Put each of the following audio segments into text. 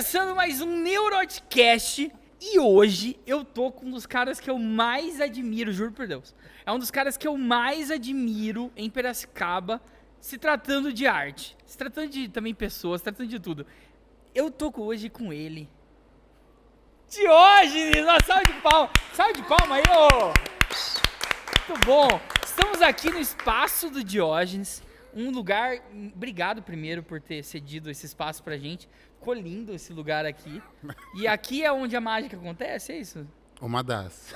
Começando mais um Neurodcast e hoje eu tô com um dos caras que eu mais admiro, juro por Deus. É um dos caras que eu mais admiro em Piracicaba, se tratando de arte, se tratando de também pessoas, se tratando de tudo. Eu tô hoje com ele, Diógenes, uma salve de palma aí, ô! Muito bom, estamos aqui no espaço do Diógenes, um lugar, obrigado primeiro por ter cedido esse espaço pra gente, ficou lindo esse lugar aqui, e aqui é onde a mágica acontece, é isso? Uma das.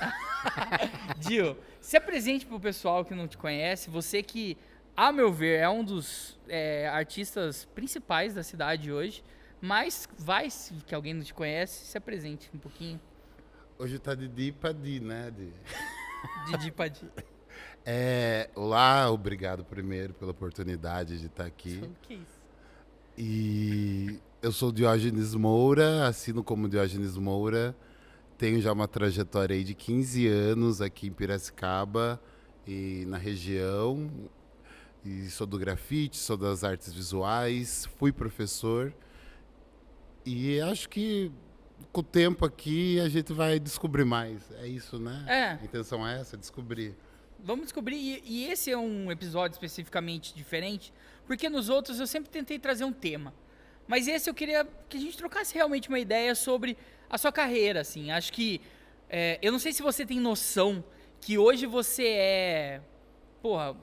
Dio, se apresente pro pessoal que não te conhece, você que, a meu ver, é um dos artistas principais da cidade hoje, mas que alguém não te conhece, se apresente um pouquinho. Hoje tá de Di pra Di, né? Didi Padi. Olá, obrigado primeiro pela oportunidade de estar aqui. Que isso? E eu sou Diógenes Moura, assino como Diógenes Moura. Tenho já uma trajetória aí de 15 anos aqui em Piracicaba e na região. E sou do grafite, sou das artes visuais, fui professor. E acho que com o tempo aqui a gente vai descobrir mais. É isso, né? É. A intenção é essa, descobrir. Vamos descobrir, e esse é um episódio especificamente diferente, porque nos outros eu sempre tentei trazer um tema. Mas esse eu queria que a gente trocasse realmente uma ideia sobre a sua carreira, assim. Acho que, eu não sei se você tem noção que hoje você é, porra,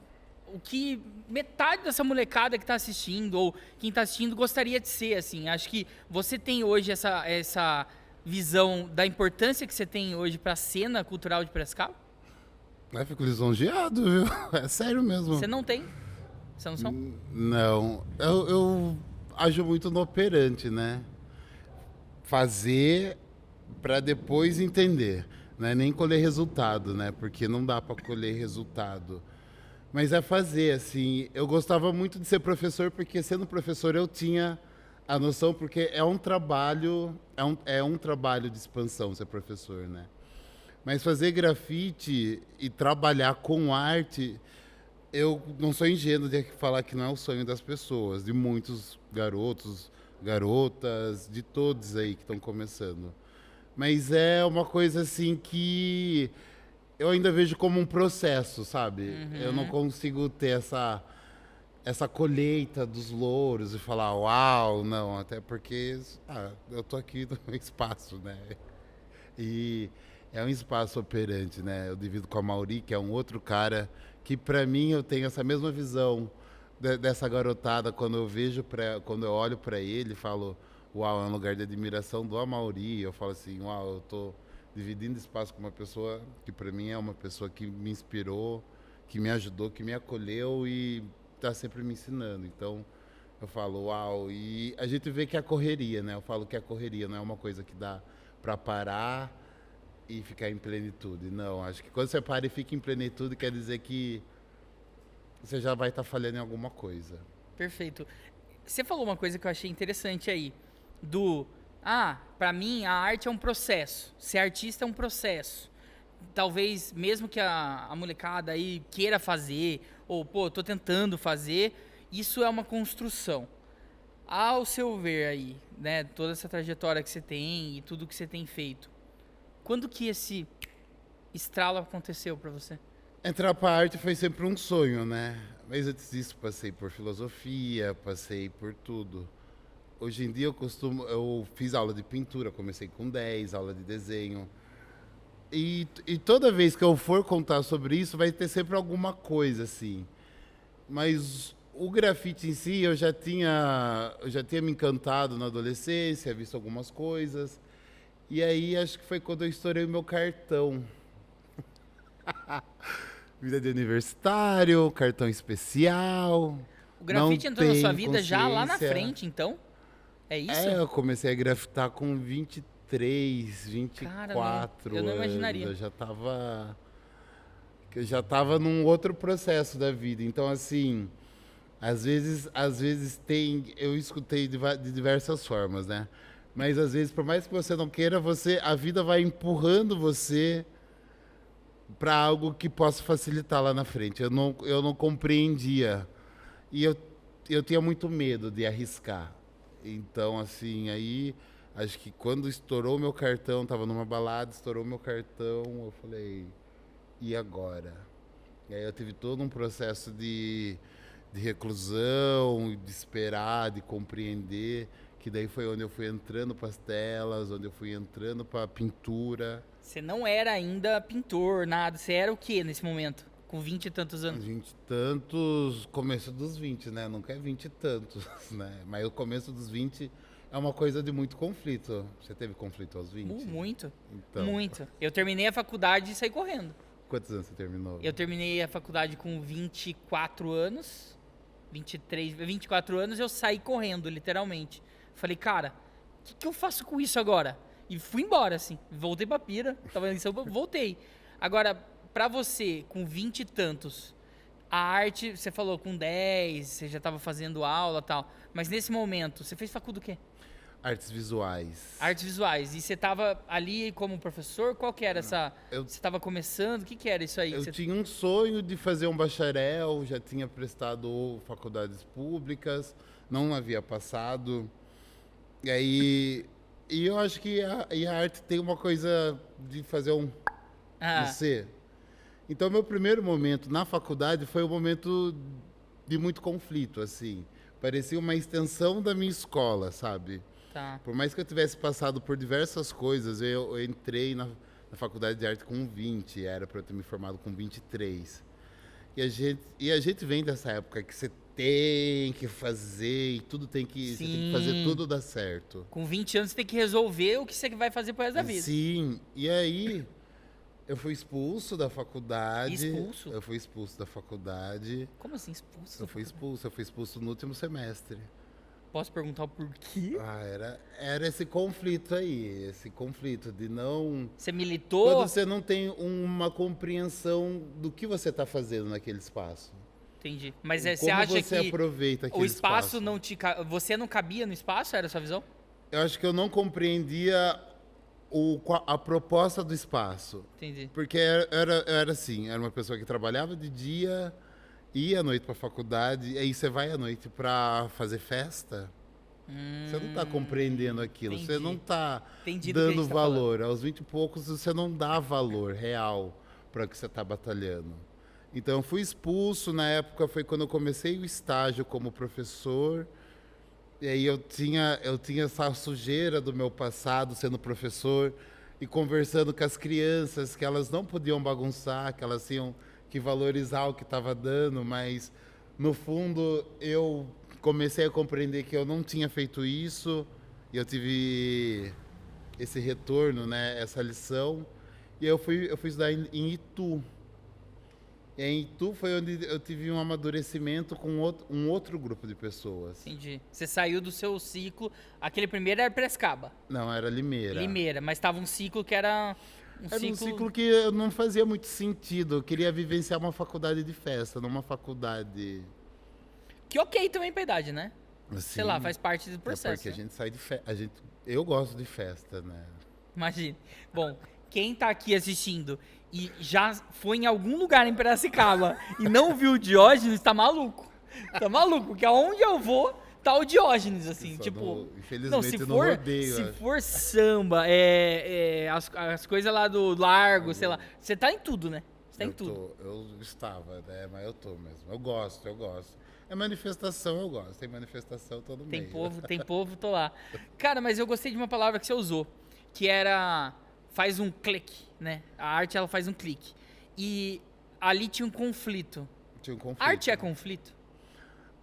o que metade dessa molecada que tá assistindo, ou quem tá assistindo, gostaria de ser, assim. Acho que você tem hoje essa visão da importância que você tem hoje pra cena cultural de Piracicaba? Eu fico lisonjeado, viu? É sério mesmo. Você não tem essa noção? Não. Eu ajo muito no operante, né? Fazer para depois entender. Não é nem colher resultado, né? Porque não dá para colher resultado. Mas é fazer, assim. Eu gostava muito de ser professor, porque sendo professor eu tinha a noção, porque é um trabalho, é um trabalho de expansão ser professor, né? Mas fazer grafite e trabalhar com arte, eu não sou ingênuo de falar que não é o sonho das pessoas, de muitos garotos, garotas, de todos aí que estão começando. Mas é uma coisa assim que eu ainda vejo como um processo, sabe? Eu não consigo ter essa colheita dos louros e falar, uau, não, até porque eu tô aqui no meu espaço, né? E é um espaço operante, né? Eu divido com a Mauri, que é um outro cara que, para mim, eu tenho essa mesma visão dessa garotada. Quando eu olho para ele, falo, uau, é um lugar de admiração do Amauri. Eu falo assim, uau, eu tô dividindo espaço com uma pessoa que, para mim, é uma pessoa que me inspirou, que me ajudou, que me acolheu e tá sempre me ensinando. Então, eu falo, uau. E a gente vê que é a correria, né? Eu falo que a correria não é uma coisa que dá para parar e ficar em plenitude. Não, acho que quando você para e fica em plenitude, quer dizer que você já vai estar falhando em alguma coisa. Perfeito. Você falou uma coisa que eu achei interessante aí, pra mim a arte é um processo, ser artista é um processo. Talvez mesmo que a molecada aí queira fazer, ou pô, tô tentando fazer, isso é uma construção. Ao seu ver aí, né, toda essa trajetória que você tem e tudo que você tem feito, quando que esse estralo aconteceu pra você? Entrar para arte foi sempre um sonho, né? Mas antes disso passei por filosofia, passei por tudo. Hoje em dia eu fiz aula de pintura, comecei com 10, aula de desenho. E toda vez que eu for contar sobre isso, vai ter sempre alguma coisa, assim. Mas o grafite em si, eu já tinha me encantado na adolescência, visto algumas coisas. E aí, acho que foi quando eu estourei o meu cartão. Vida de universitário, cartão especial. O grafite não entrou na sua tem vida já lá na consciência. frente, então? É isso? Eu comecei a grafitar com 23, 24 Cara, eu não anos. imaginaria. Eu já tava num outro processo da vida. Então, assim, às vezes eu escutei de diversas formas, né? Mas às vezes, por mais que você não queira, a vida vai empurrando você para algo que possa facilitar lá na frente. Eu não compreendia. E eu tinha muito medo de arriscar. Então, assim, aí Acho que quando estourou o meu cartão, tava numa balada, estourou o meu cartão, eu falei, e agora? E aí eu tive todo um processo de reclusão, de esperar, de compreender, que daí foi onde eu fui entrando para as telas, onde eu fui entrando para a pintura. Você não era ainda pintor, nada. Você era o quê nesse momento? Com 20 e tantos anos? 20 e tantos, começo dos 20, né? Nunca é 20 e tantos, né? Mas o começo dos 20 é uma coisa de muito conflito. Você teve conflito aos 20? Muito. Então, Muito. Eu terminei a faculdade e saí correndo. quantos anos você terminou? Eu terminei a faculdade com 24 anos. 24 anos eu saí correndo, literalmente. Falei, cara, o que eu faço com isso agora? E fui embora, assim. Voltei pra Pira. Tava em São Paulo, voltei. Agora, pra você, com 20 e tantos, a arte, você falou com 10, você já tava fazendo aula e tal. Mas nesse momento, você fez faculdade do quê? Artes visuais. Artes visuais. E você tava ali como professor? Qual que era essa... Você tava começando? O que era isso aí? Eu Você... tinha um sonho de fazer um bacharel, já tinha prestado faculdades públicas, não havia passado. E aí, e eu acho que a arte tem uma coisa de fazer um Ah, você. Então, meu primeiro momento na faculdade foi um momento de muito conflito, assim. Parecia uma extensão da minha escola, sabe? tá. Por mais que eu tivesse passado por diversas coisas, eu entrei na faculdade de arte com 20, era para eu ter me formado com 23. E a gente vem dessa época que você tem que fazer e tudo tem que, você tem que fazer Sim. tudo dar certo. Com 20 anos você tem que resolver o que você vai fazer pro resto da vida. Sim, e aí eu fui expulso da faculdade. Expulso? Eu fui expulso da faculdade. Como assim expulso? Eu fui expulso no último semestre. Posso perguntar o porquê? Era esse conflito aí, esse conflito de não... Você militou? Quando você não tem uma compreensão do que você está fazendo naquele espaço. Entendi. Mas você Como acha você que aproveita aquele o espaço não te... Você não cabia no espaço? Era a sua visão? Eu acho que eu não compreendia a proposta do espaço. Entendi. Porque era assim, era uma pessoa que trabalhava de dia, ia à noite para a faculdade, e aí você vai à noite para fazer festa. Você não está compreendendo aquilo, entendi. você não está Entendi do que a dando gente tá valor. Aos 20 e poucos, você não dá valor real para o que você está batalhando. Então, eu fui expulso, na época foi quando eu comecei o estágio como professor, e aí eu tinha essa sujeira do meu passado sendo professor, e conversando com as crianças, que elas não podiam bagunçar, que elas tinham que valorizar o que estava dando, mas, no fundo, eu comecei a compreender que eu não tinha feito isso, e eu tive esse retorno, né, essa lição, e eu fui estudar em Itu. E em Itu foi onde eu tive um amadurecimento com um outro grupo de pessoas. Entendi. Você saiu do seu ciclo. Aquele primeiro era Prescaba. Não, era Limeira. Limeira. Mas tava um ciclo que era... Era um ciclo que não fazia muito sentido. Eu queria vivenciar uma faculdade de festa, não uma faculdade... Que ok também pra idade, né? Assim, Sei lá, faz parte do é processo. porque a né? gente sai de festa. Eu gosto de festa, né? Imagine. Bom, quem tá aqui assistindo e já foi em algum lugar em Piracicaba e não viu o Diógenes, tá maluco. Tá maluco, porque aonde eu vou, tá o Diógenes, assim, Só tipo... infelizmente se no for, rodeio. se for samba, as coisas lá do Largo, sei lá, você tá em tudo, né? Você tá em tudo. Eu estava, né? Mas eu tô mesmo. Eu gosto. É manifestação, eu gosto. Tem manifestação todo mês. Tem povo, tô lá. Cara, mas eu gostei de uma palavra que você usou, que era... Faz um clique, né? A arte, ela faz um clique. E ali tinha um conflito. Tinha um conflito. Arte é conflito?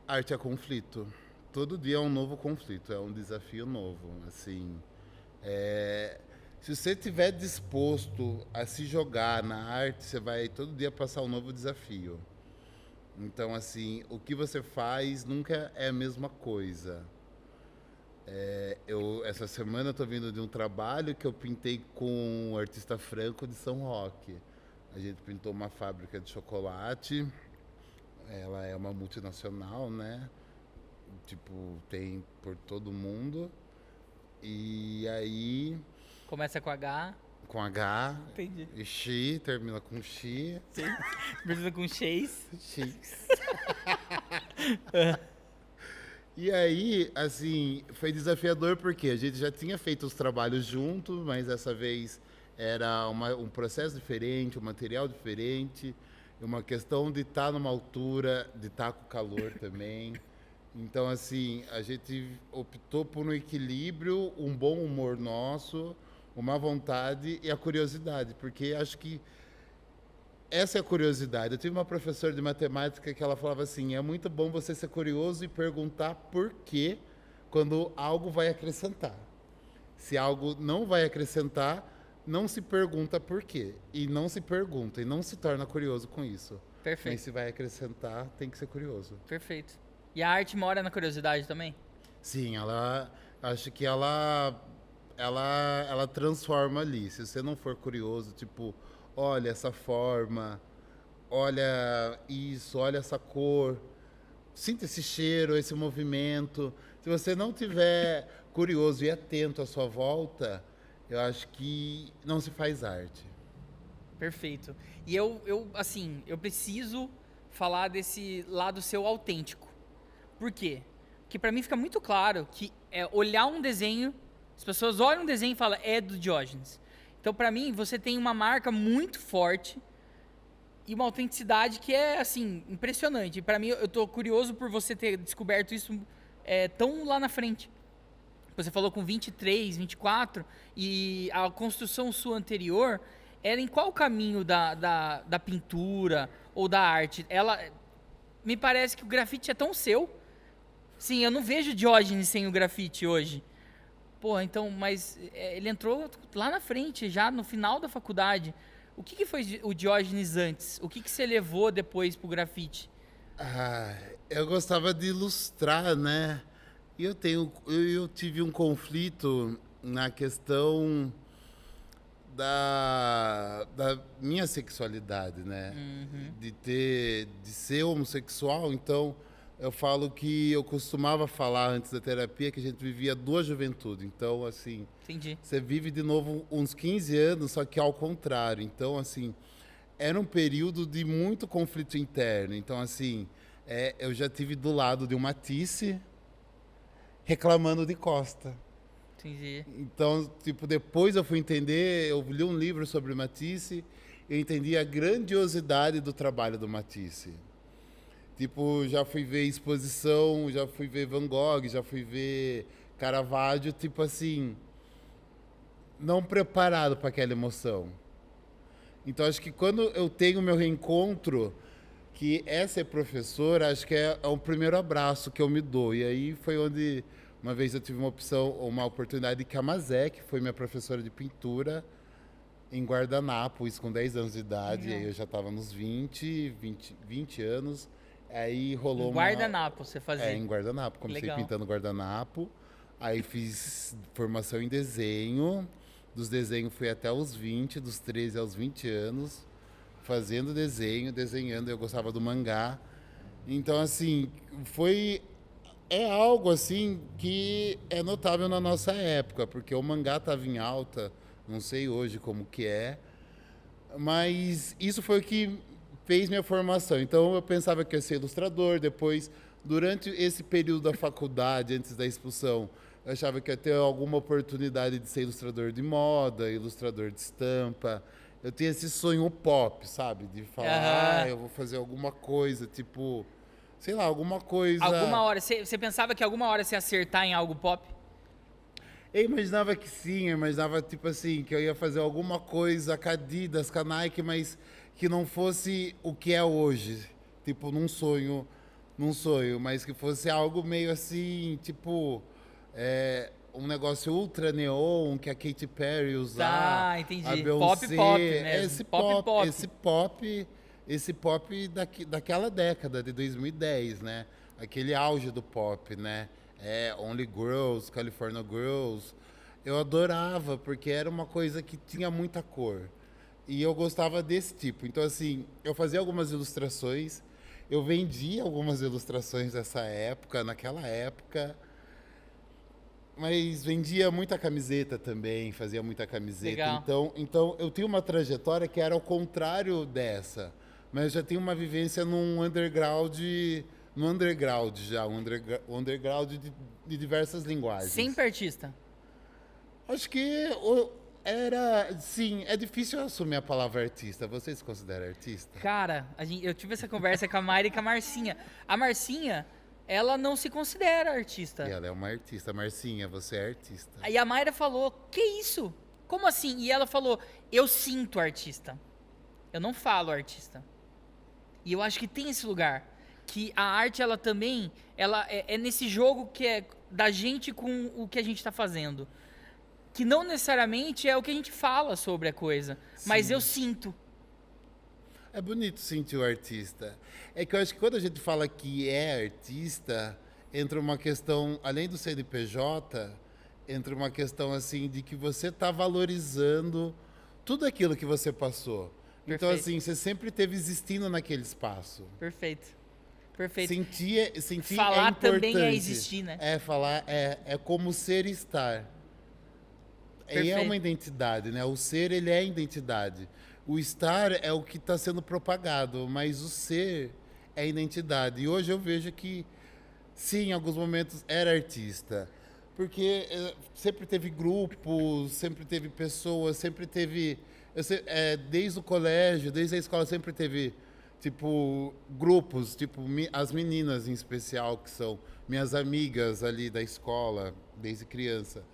Arte é conflito. Todo dia é um novo conflito, é um desafio novo. Assim, se você estiver disposto a se jogar na arte, você vai todo dia passar um novo desafio. Então, assim, o que você faz nunca é a mesma coisa. Essa semana eu estou vindo de um trabalho que eu pintei com o artista Franco de São Roque. A gente pintou uma fábrica de chocolate. Ela é uma multinacional, né? Tipo, tem por todo mundo. E aí... Começa com H. Com H. Entendi. E X, termina com X. Sim. Precisa com X. X. E aí, assim, foi desafiador porque a gente já tinha feito os trabalhos juntos, mas dessa vez era um processo diferente, um material diferente, uma questão de estar numa altura, de estar com calor também. Então, assim, a gente optou por um equilíbrio, um bom humor nosso, uma vontade e a curiosidade, porque acho que essa é a curiosidade. Eu tive uma professora de matemática que ela falava assim: é muito bom você ser curioso e perguntar por quê quando algo vai acrescentar. Se algo não vai acrescentar, não se pergunta por quê. E não se pergunta, e não se torna curioso com isso. Perfeito. Mas se vai acrescentar, tem que ser curioso. Perfeito. E a arte mora na curiosidade também? Sim, acho que ela transforma ali. Se você não for curioso, tipo, olha essa forma, olha isso, olha essa cor, sinta esse cheiro, esse movimento. Se você não tiver curioso e atento à sua volta, eu acho que não se faz arte. Perfeito. E assim, eu preciso falar desse lado seu autêntico. Por quê? Porque pra mim fica muito claro que olhar um desenho, as pessoas olham um desenho e falam, é do Diógenes. Então, pra mim, você tem uma marca muito forte e uma autenticidade que é, assim, impressionante. E pra mim, eu tô curioso por você ter descoberto isso tão lá na frente. Você falou com 23, 24, e a construção sua anterior era em qual caminho da pintura ou da arte? Me parece que o grafite é tão seu. Sim, eu não vejo Diógenes sem o grafite hoje. Pô, então, mas ele entrou lá na frente, já no final da faculdade. O que foi o Diógenes antes? O que você levou depois pro grafite? Eu gostava de ilustrar, né? E eu tive um conflito na questão da minha sexualidade, né? De ser homossexual. Então, eu falo que eu costumava falar antes da terapia que a gente vivia duas juventudes. Então, assim, Entendi. você vive de novo uns 15 anos, só que ao contrário. Então, assim, era um período de muito conflito interno. Então, assim, eu já tive do lado de um Matisse reclamando de Costa. Entendi. Então, tipo, depois eu fui entender, eu li um livro sobre Matisse, eu entendi a grandiosidade do trabalho do Matisse. Tipo, já fui ver exposição, já fui ver Van Gogh, já fui ver Caravaggio, tipo assim, não preparado para aquela emoção. Então, acho que quando eu tenho meu reencontro, que essa é professora, acho que é o primeiro abraço que eu me dou. E aí foi onde, uma vez eu tive uma oportunidade de Camazé, que foi minha professora de pintura, em Guardanapo, isso com 10 anos de idade. Aí eu já estava nos 20 anos. Aí rolou Em guardanapo você fazia? Em guardanapo. Comecei Legal. pintando guardanapo. Aí fiz formação em desenho. Dos desenhos fui até os 20, dos 13 aos 20 anos, fazendo desenho, desenhando. Eu gostava do mangá. Então, assim, é algo assim que é notável na nossa época, porque o mangá estava em alta, não sei hoje como que é, mas isso foi o que fez minha formação. Então eu pensava que ia ser ilustrador, depois, durante esse período da faculdade, antes da expulsão, eu achava que ia ter alguma oportunidade de ser ilustrador de moda, ilustrador de estampa. Eu tinha esse sonho pop, sabe? De falar, eu vou fazer alguma coisa, tipo, sei lá, alguma coisa... Alguma hora, você pensava que alguma hora você ia acertar em algo pop? Eu imaginava que sim, eu imaginava, tipo assim, que eu ia fazer alguma coisa com a Adidas, com a Nike, mas que não fosse o que é hoje. Tipo, num sonho, mas que fosse algo meio assim, tipo, um negócio ultra neon que a Katy Perry usava. Ah, entendi. A Beyoncé, Pop mesmo. Esse pop daquela década de 2010, né? Aquele auge do pop, né? Only Girls, California Girls. Eu adorava, porque era uma coisa que tinha muita cor. E eu gostava desse tipo. Então, assim, eu fazia algumas ilustrações, eu vendia algumas ilustrações naquela época, mas vendia muita camiseta também, fazia muita camiseta. Legal. Então, eu tinha uma trajetória que era ao contrário dessa, mas eu já tinha uma vivência num underground no underground já, o underground de diversas linguagens. Sempre artista. Acho que sim, é difícil assumir a palavra artista. Você se considera artista? Cara, eu tive essa conversa com a Mayra e com a Marcinha. A Marcinha, ela não se considera artista. E ela é uma artista. Marcinha, você é artista. Aí a Mayra falou, que isso? Como assim? E ela falou, eu sinto artista. Eu não falo artista. E eu acho que tem esse lugar. Que a arte, ela também, ela é nesse jogo que é da gente com o que a gente tá fazendo. Que não necessariamente é o que a gente fala sobre a coisa. Mas Sim. eu sinto. É bonito sentir o artista. É que eu acho que quando a gente fala que é artista, entra uma questão, além do CNPJ, entra uma questão assim de que você está valorizando tudo aquilo que você passou. Então, Perfeito. assim, você sempre esteve existindo naquele espaço. Perfeito. Perfeito. Sentir Falar é importante. também é existir, né? Falar é como ser e estar. E é Perfeito. uma identidade, né? O ser, ele é identidade. O estar é o que está sendo propagado, mas o ser é identidade. E hoje eu vejo que, sim, em alguns momentos era artista. Porque sempre teve grupos, sempre teve pessoas, sempre teve... desde o colégio, desde a escola, sempre teve, tipo, grupos, tipo, as meninas em especial, que são minhas amigas ali da escola, desde criança.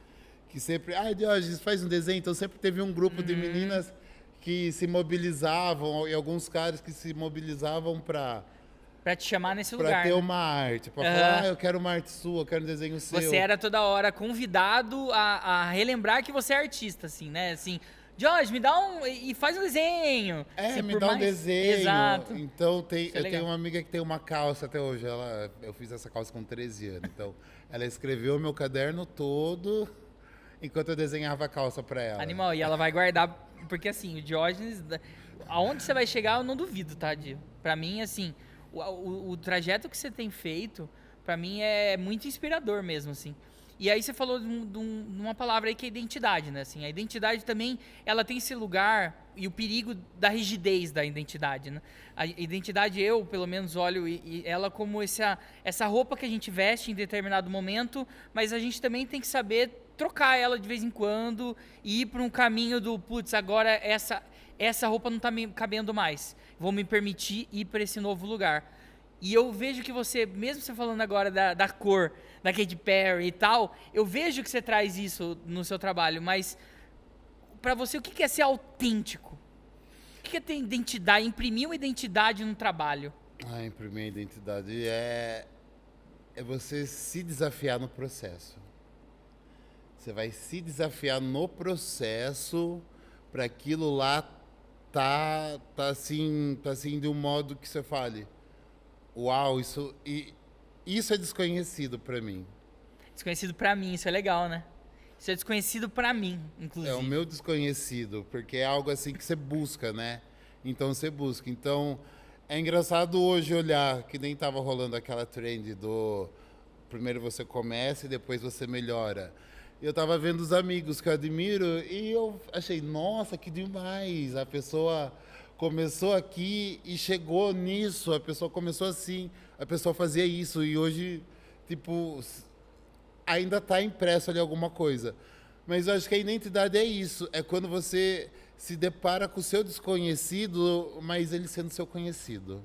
Que sempre, Diógenes, faz um desenho. Então sempre teve um grupo de meninas que se mobilizavam, e alguns caras que se mobilizavam para Pra te chamar nesse lugar. ter né? uma arte, para falar, eu quero uma arte sua, eu quero um desenho seu. Você era toda hora convidado a relembrar que você é artista, assim, né? Assim, Jorge, me dá e faz um desenho. Assim, Me por dá um mais- desenho. Exato. Então, é eu legal. tenho uma amiga que tem uma calça até hoje. Eu fiz essa calça com 13 anos. Então, ela escreveu meu caderno todo enquanto eu desenhava a calça para ela. Animal, e ela vai guardar, porque assim, o Diógenes, aonde você vai chegar, eu não duvido, tá, Dio? Pra mim, assim, o trajeto que você tem feito, pra mim é muito inspirador mesmo, assim. E aí você falou de uma palavra aí que é identidade, né? Assim, a identidade também, ela tem esse lugar e o perigo da rigidez da identidade, né? A identidade, eu, pelo menos, olho e ela como essa roupa que a gente veste em determinado momento, mas a gente também tem que saber trocar ela de vez em quando e ir para um caminho do, putz, agora essa roupa não tá me cabendo mais. Vou me permitir ir para esse novo lugar. E eu vejo que você, mesmo você falando agora da cor, da Katy Perry e tal, eu vejo que você traz isso no seu trabalho, mas para você, o que é ser autêntico? O que é ter identidade, imprimir uma identidade no trabalho? Imprimir a identidade é você se desafiar no processo. Você vai se desafiar no processo para aquilo lá tá assim de um modo que você fale, uau, isso é desconhecido para mim. Desconhecido pra mim, isso é legal, né? Isso é desconhecido pra mim, inclusive. É o meu desconhecido, porque é algo assim que você busca, né? Então você busca. Então é engraçado hoje olhar que nem tava rolando aquela trend do primeiro você começa e depois você melhora. Eu tava vendo os amigos que eu admiro e eu achei, nossa, que demais. A pessoa começou aqui e chegou nisso, a pessoa começou assim, a pessoa fazia isso e hoje, tipo, ainda está impresso ali alguma coisa. Mas eu acho que a identidade é isso, é quando você se depara com o seu desconhecido, mas ele sendo seu conhecido.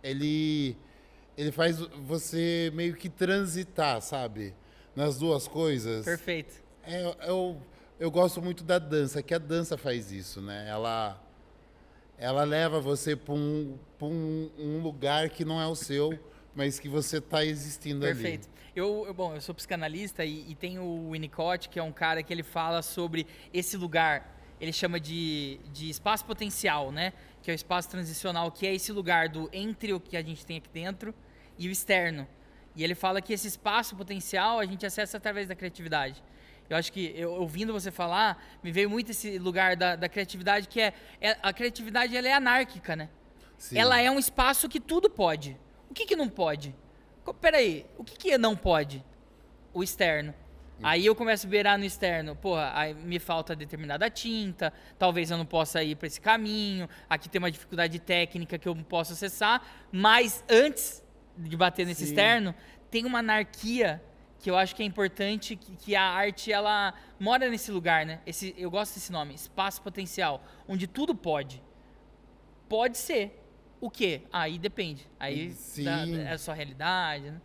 Ele faz você meio que transitar, sabe? Nas duas coisas. Perfeito. Eu gosto muito da dança, que a dança faz isso, né? Ela leva você para um lugar que não é o seu, mas que você está existindo Perfeito. ali. Eu sou psicanalista e tem o Winnicott, que é um cara que ele fala sobre esse lugar. Ele chama de espaço potencial, né? Que é o espaço transicional, que é esse lugar do entre o que a gente tem aqui dentro e o externo. E ele fala que esse espaço potencial a gente acessa através da criatividade. Eu acho que, ouvindo você falar, me veio muito esse lugar da criatividade, que a criatividade ela é anárquica, né? Sim. Ela é um espaço que tudo pode. O que não pode? Peraí, o que não pode? O externo. Aí eu começo a beirar no externo. Porra, aí me falta determinada tinta, talvez eu não possa ir para esse caminho, aqui tem uma dificuldade técnica que eu não posso acessar, mas antes de bater nesse Sim. externo, tem uma anarquia que eu acho que é importante, que a arte, ela mora nesse lugar, né? Eu gosto desse nome, espaço potencial, onde tudo pode. Pode ser. O quê? Aí depende. Aí Sim. é a sua realidade, né?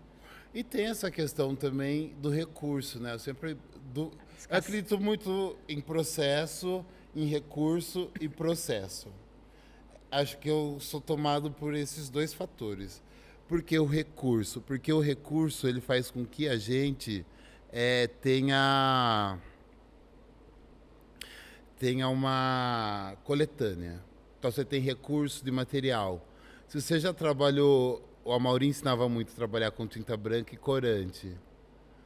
E tem essa questão também do recurso, né? Eu acredito muito em processo, em recurso e processo. Acho que eu sou tomado por esses dois fatores. Porque o recurso? Porque o recurso ele faz com que a gente tenha uma coletânea. Então você tem recurso de material. Se você já trabalhou, o Amaury ensinava muito a trabalhar com tinta branca e corante.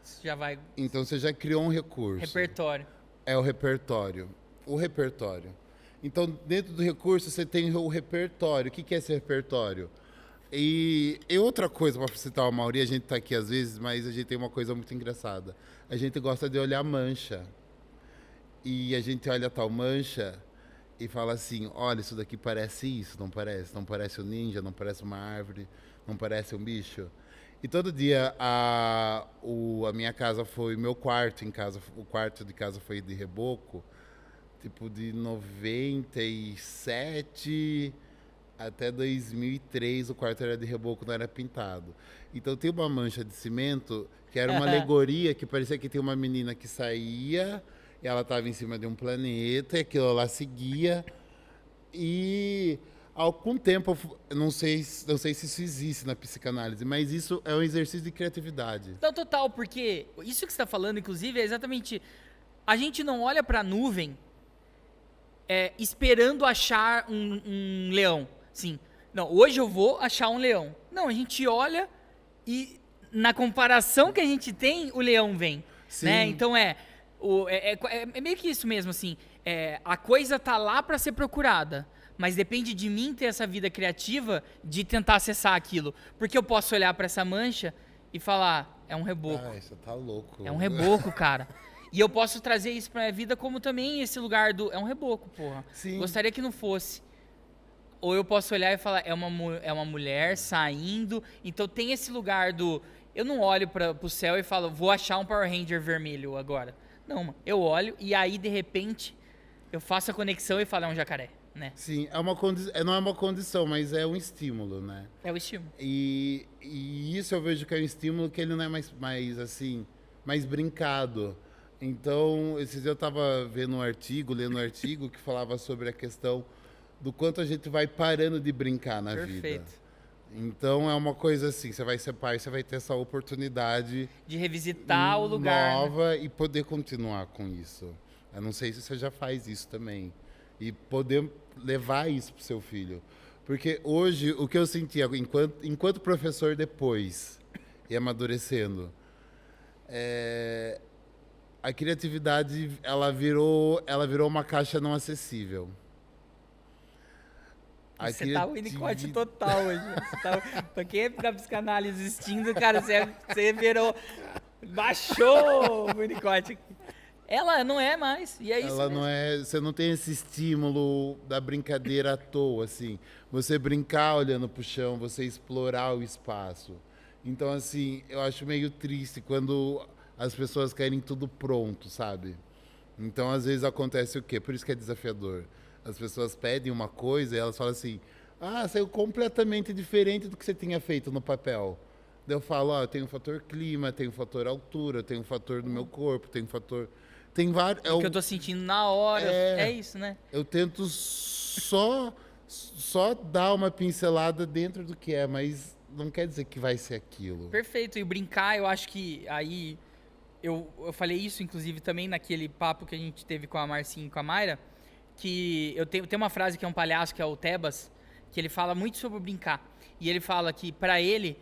Você já vai... Então você já criou um recurso. Repertório. É o repertório. O repertório. Então, dentro do recurso, você tem o repertório. O que é esse repertório? E outra coisa, para citar a maioria, a gente está aqui às vezes, mas a gente tem uma coisa muito engraçada. A gente gosta de olhar mancha. E a gente olha tal mancha e fala assim, olha, isso daqui parece isso, não parece? Não parece um ninja, não parece uma árvore, não parece um bicho? E todo dia a minha casa foi, meu quarto em casa, o quarto de casa foi de reboco, tipo de 97 até 2003 o quarto era de reboco, não era pintado. Então tem uma mancha de cimento que era uma alegoria que parecia que tem uma menina que saía, e ela estava em cima de um planeta, e aquilo lá seguia. E com o tempo, não sei se isso existe na psicanálise, mas isso é um exercício de criatividade. Não, total, porque isso que você está falando, inclusive, é exatamente... A gente não olha para a nuvem esperando achar um leão. Sim. Não, hoje eu vou achar um leão. Não, a gente olha e na comparação que a gente tem, o leão vem. Sim. Né? Então é meio que isso mesmo, assim. A coisa tá lá para ser procurada. Mas depende de mim ter essa vida criativa de tentar acessar aquilo. Porque eu posso olhar para essa mancha e falar, é um reboco. Ah, você tá louco. É um reboco, cara. E eu posso trazer isso pra minha vida como também esse lugar do... É um reboco, porra. Sim. Gostaria que não fosse. Ou eu posso olhar e falar, é uma mulher saindo. Então tem esse lugar do... Eu não olho pro céu e falo, vou achar um Power Ranger vermelho agora. Não, mano. Eu olho e aí, de repente, eu faço a conexão e falo, é um jacaré, né? Sim, não é uma condição, mas é um estímulo, né? É o estímulo. E isso eu vejo que é um estímulo que ele não é mais brincado. Então, esses dias eu estava lendo um artigo que falava sobre a questão do quanto a gente vai parando de brincar na vida. Perfeito. Então, é uma coisa assim, você vai ser pai, você vai ter essa oportunidade de revisitar o lugar, nova, né? E poder continuar com isso. Eu não sei se você já faz isso também. E poder levar isso pro seu filho. Porque hoje, o que eu sentia, enquanto professor depois, e amadurecendo, a criatividade, ela virou uma caixa não acessível. Você tá Winnicott total hoje. Pra quem é da psicanálise assistindo, cara, você virou... Baixou o Winnicott aqui. Ela não é mais, e é isso Ela mesmo. não é... Você não tem esse estímulo da brincadeira à toa, assim. Você brincar olhando pro chão, você explorar o espaço. Então, assim, eu acho meio triste quando as pessoas querem tudo pronto, sabe? Então, às vezes acontece o quê? Por isso que é desafiador. As pessoas pedem uma coisa e elas falam assim, saiu completamente diferente do que você tinha feito no papel. Daí eu falo, eu tenho um fator clima, tenho um fator altura, tenho um fator do meu corpo, tenho um fator... Tem vários... O que eu tô sentindo na hora, é isso, né? Eu tento só dar uma pincelada dentro do que é, mas não quer dizer que vai ser aquilo. Perfeito, e o brincar, eu acho que aí... Eu falei isso, inclusive, também naquele papo que a gente teve com a Marcinha e com a Mayra, que eu tenho uma frase que é um palhaço, que é o Tebas, que ele fala muito sobre o brincar. E ele fala que, para ele,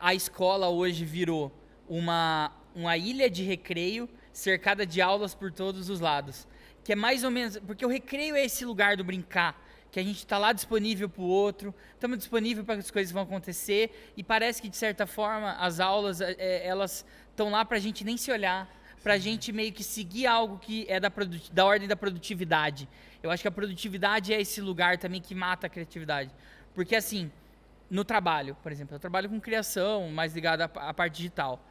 a escola hoje virou uma ilha de recreio cercada de aulas por todos os lados. Que é mais ou menos... Porque o recreio é esse lugar do brincar, que a gente está lá disponível para o outro, estamos disponível para que as coisas vão acontecer, e parece que, de certa forma, as aulas, elas estão lá para a gente nem se olhar, para a gente meio que seguir algo que é da ordem da produtividade. Eu acho que a produtividade é esse lugar também que mata a criatividade. Porque, assim, no trabalho, por exemplo. Eu trabalho com criação, mais ligado à parte digital.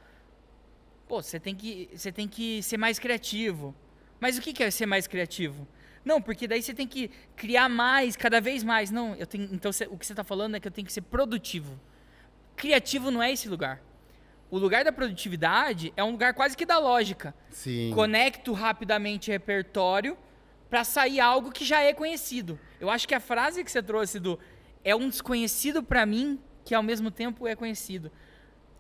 Pô, você tem que ser mais criativo. Mas o que é ser mais criativo? Não, porque daí você tem que criar mais, cada vez mais. Não, então o que você está falando é que eu tenho que ser produtivo. Criativo não é esse lugar. O lugar da produtividade é um lugar quase que da lógica. Sim. Conecto rapidamente repertório para sair algo que já é conhecido. Eu acho que a frase que você trouxe do é um desconhecido para mim que ao mesmo tempo é conhecido.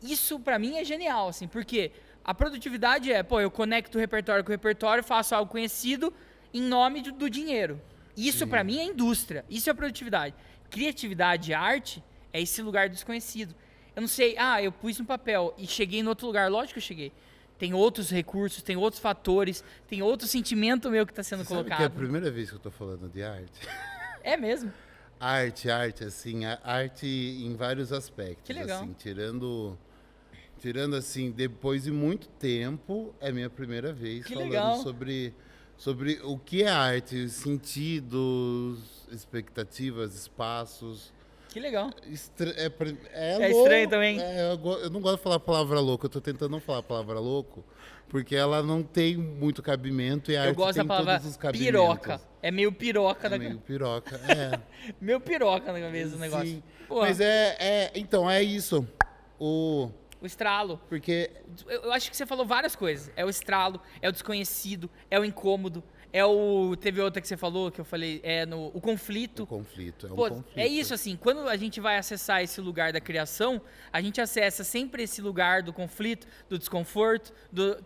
Isso para mim é genial, assim, porque a produtividade é, pô, eu conecto o repertório com o repertório, faço algo conhecido em nome do dinheiro. Isso para mim é indústria, isso é produtividade. Criatividade e arte é esse lugar desconhecido. Eu não sei, eu pus no papel e cheguei em outro lugar, lógico que eu cheguei. Tem outros recursos, tem outros fatores, tem outro sentimento meu que está sendo colocado. Sabe que é a primeira vez que eu tô falando de arte? É mesmo? Arte, assim, a arte em vários aspectos. Que legal. Assim, tirando assim, depois de muito tempo, é minha primeira vez que falando legal. sobre o que é arte, sentidos, expectativas, espaços. Que legal. É louco, estranho também. Eu não gosto de falar a palavra louco, eu tô tentando não falar a palavra louco, porque ela não tem muito cabimento e a arte gosto tem da palavra todos os cabimentos. piroca. É meio piroca. Meio piroca, é. Meio piroca na cabeça o negócio. Sim. Pô, Mas então, é isso. o estralo. Porque Eu acho que você falou várias coisas. É o estralo, é o desconhecido, é o incômodo, teve outra que você falou, que eu falei, o conflito. o conflito é um Pô, conflito. é isso, assim, quando a gente vai acessar esse lugar da criação, a gente acessa sempre esse lugar do conflito, do desconforto,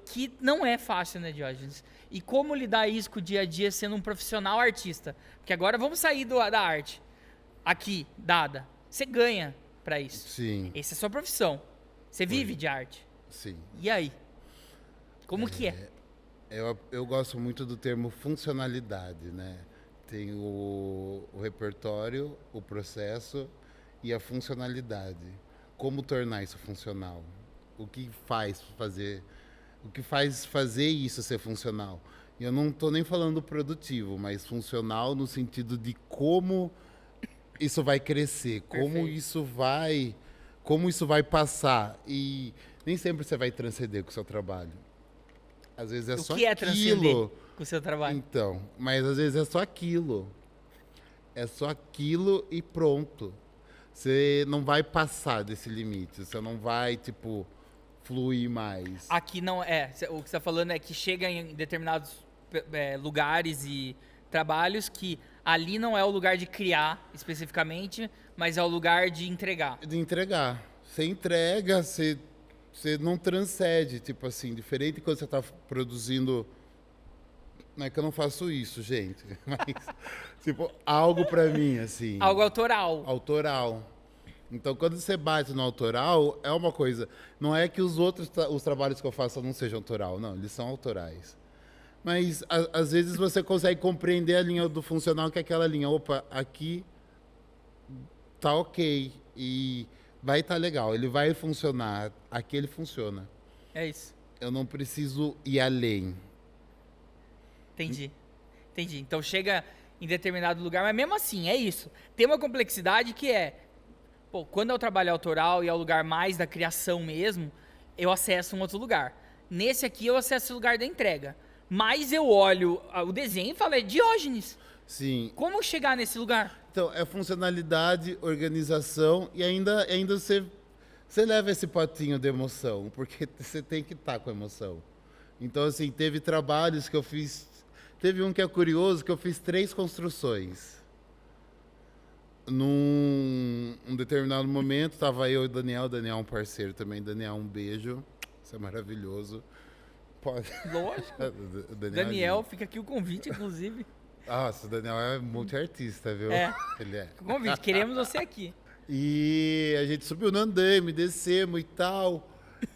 que não é fácil, né, Diógenes? E como lidar isso com o dia a dia sendo um profissional artista? Porque agora vamos sair da arte. Aqui, dada. Você ganha pra isso. Sim, Essa é a sua profissão. Você vive de arte. sim. E aí? Como que é? Eu gosto muito do termo funcionalidade, né? Tem o repertório, o processo e a funcionalidade. Como tornar isso funcional? O que faz fazer isso ser funcional? E eu não estou nem falando produtivo, mas funcional no sentido de como isso vai crescer, como isso vai passar. E nem sempre você vai transcender com o seu trabalho. Às vezes é só aquilo. O que é transcender com o seu trabalho? Então, mas às vezes é só aquilo. É só aquilo e pronto. Você não vai passar desse limite. Você não vai, fluir mais. Aqui não é. O que você está falando é que chega em determinados lugares e trabalhos que ali não é o lugar de criar especificamente, mas é o lugar de entregar. De entregar. Você entrega, você não transcende, diferente quando você está produzindo. Não é que eu não faço isso, gente, mas, algo para mim, assim. Algo autoral. Autoral. Então, quando você bate no autoral, é uma coisa. Não é que os trabalhos que eu faço não sejam autoral, não, eles são autorais. Mas, às vezes, você consegue compreender a linha do funcional, que é aquela linha, opa, aqui tá ok, e vai estar legal, ele vai funcionar, aqui ele funciona. É isso. Eu não preciso ir além. Entendi. Então chega em determinado lugar, mas mesmo assim, é isso. Tem uma complexidade que quando é o trabalho autoral e é o lugar mais da criação mesmo, eu acesso um outro lugar. Nesse aqui eu acesso o lugar da entrega. Mas eu olho o desenho e falo, é Diógenes. Sim. Como chegar nesse lugar? Então, é funcionalidade, organização e ainda você leva esse potinho de emoção, porque você tem que estar com emoção. Então, assim, teve trabalhos que eu fiz. Teve um que é curioso, que eu fiz 3 construções. Num determinado momento, estava eu e o Daniel é um parceiro também. Daniel, um beijo. Isso é maravilhoso. Pode. Lógico. Daniel, fica aqui o convite, inclusive. Nossa, o Daniel é multiartista, viu? Ele é. Convite, queremos você aqui. E a gente subiu no andaime, descemos e tal.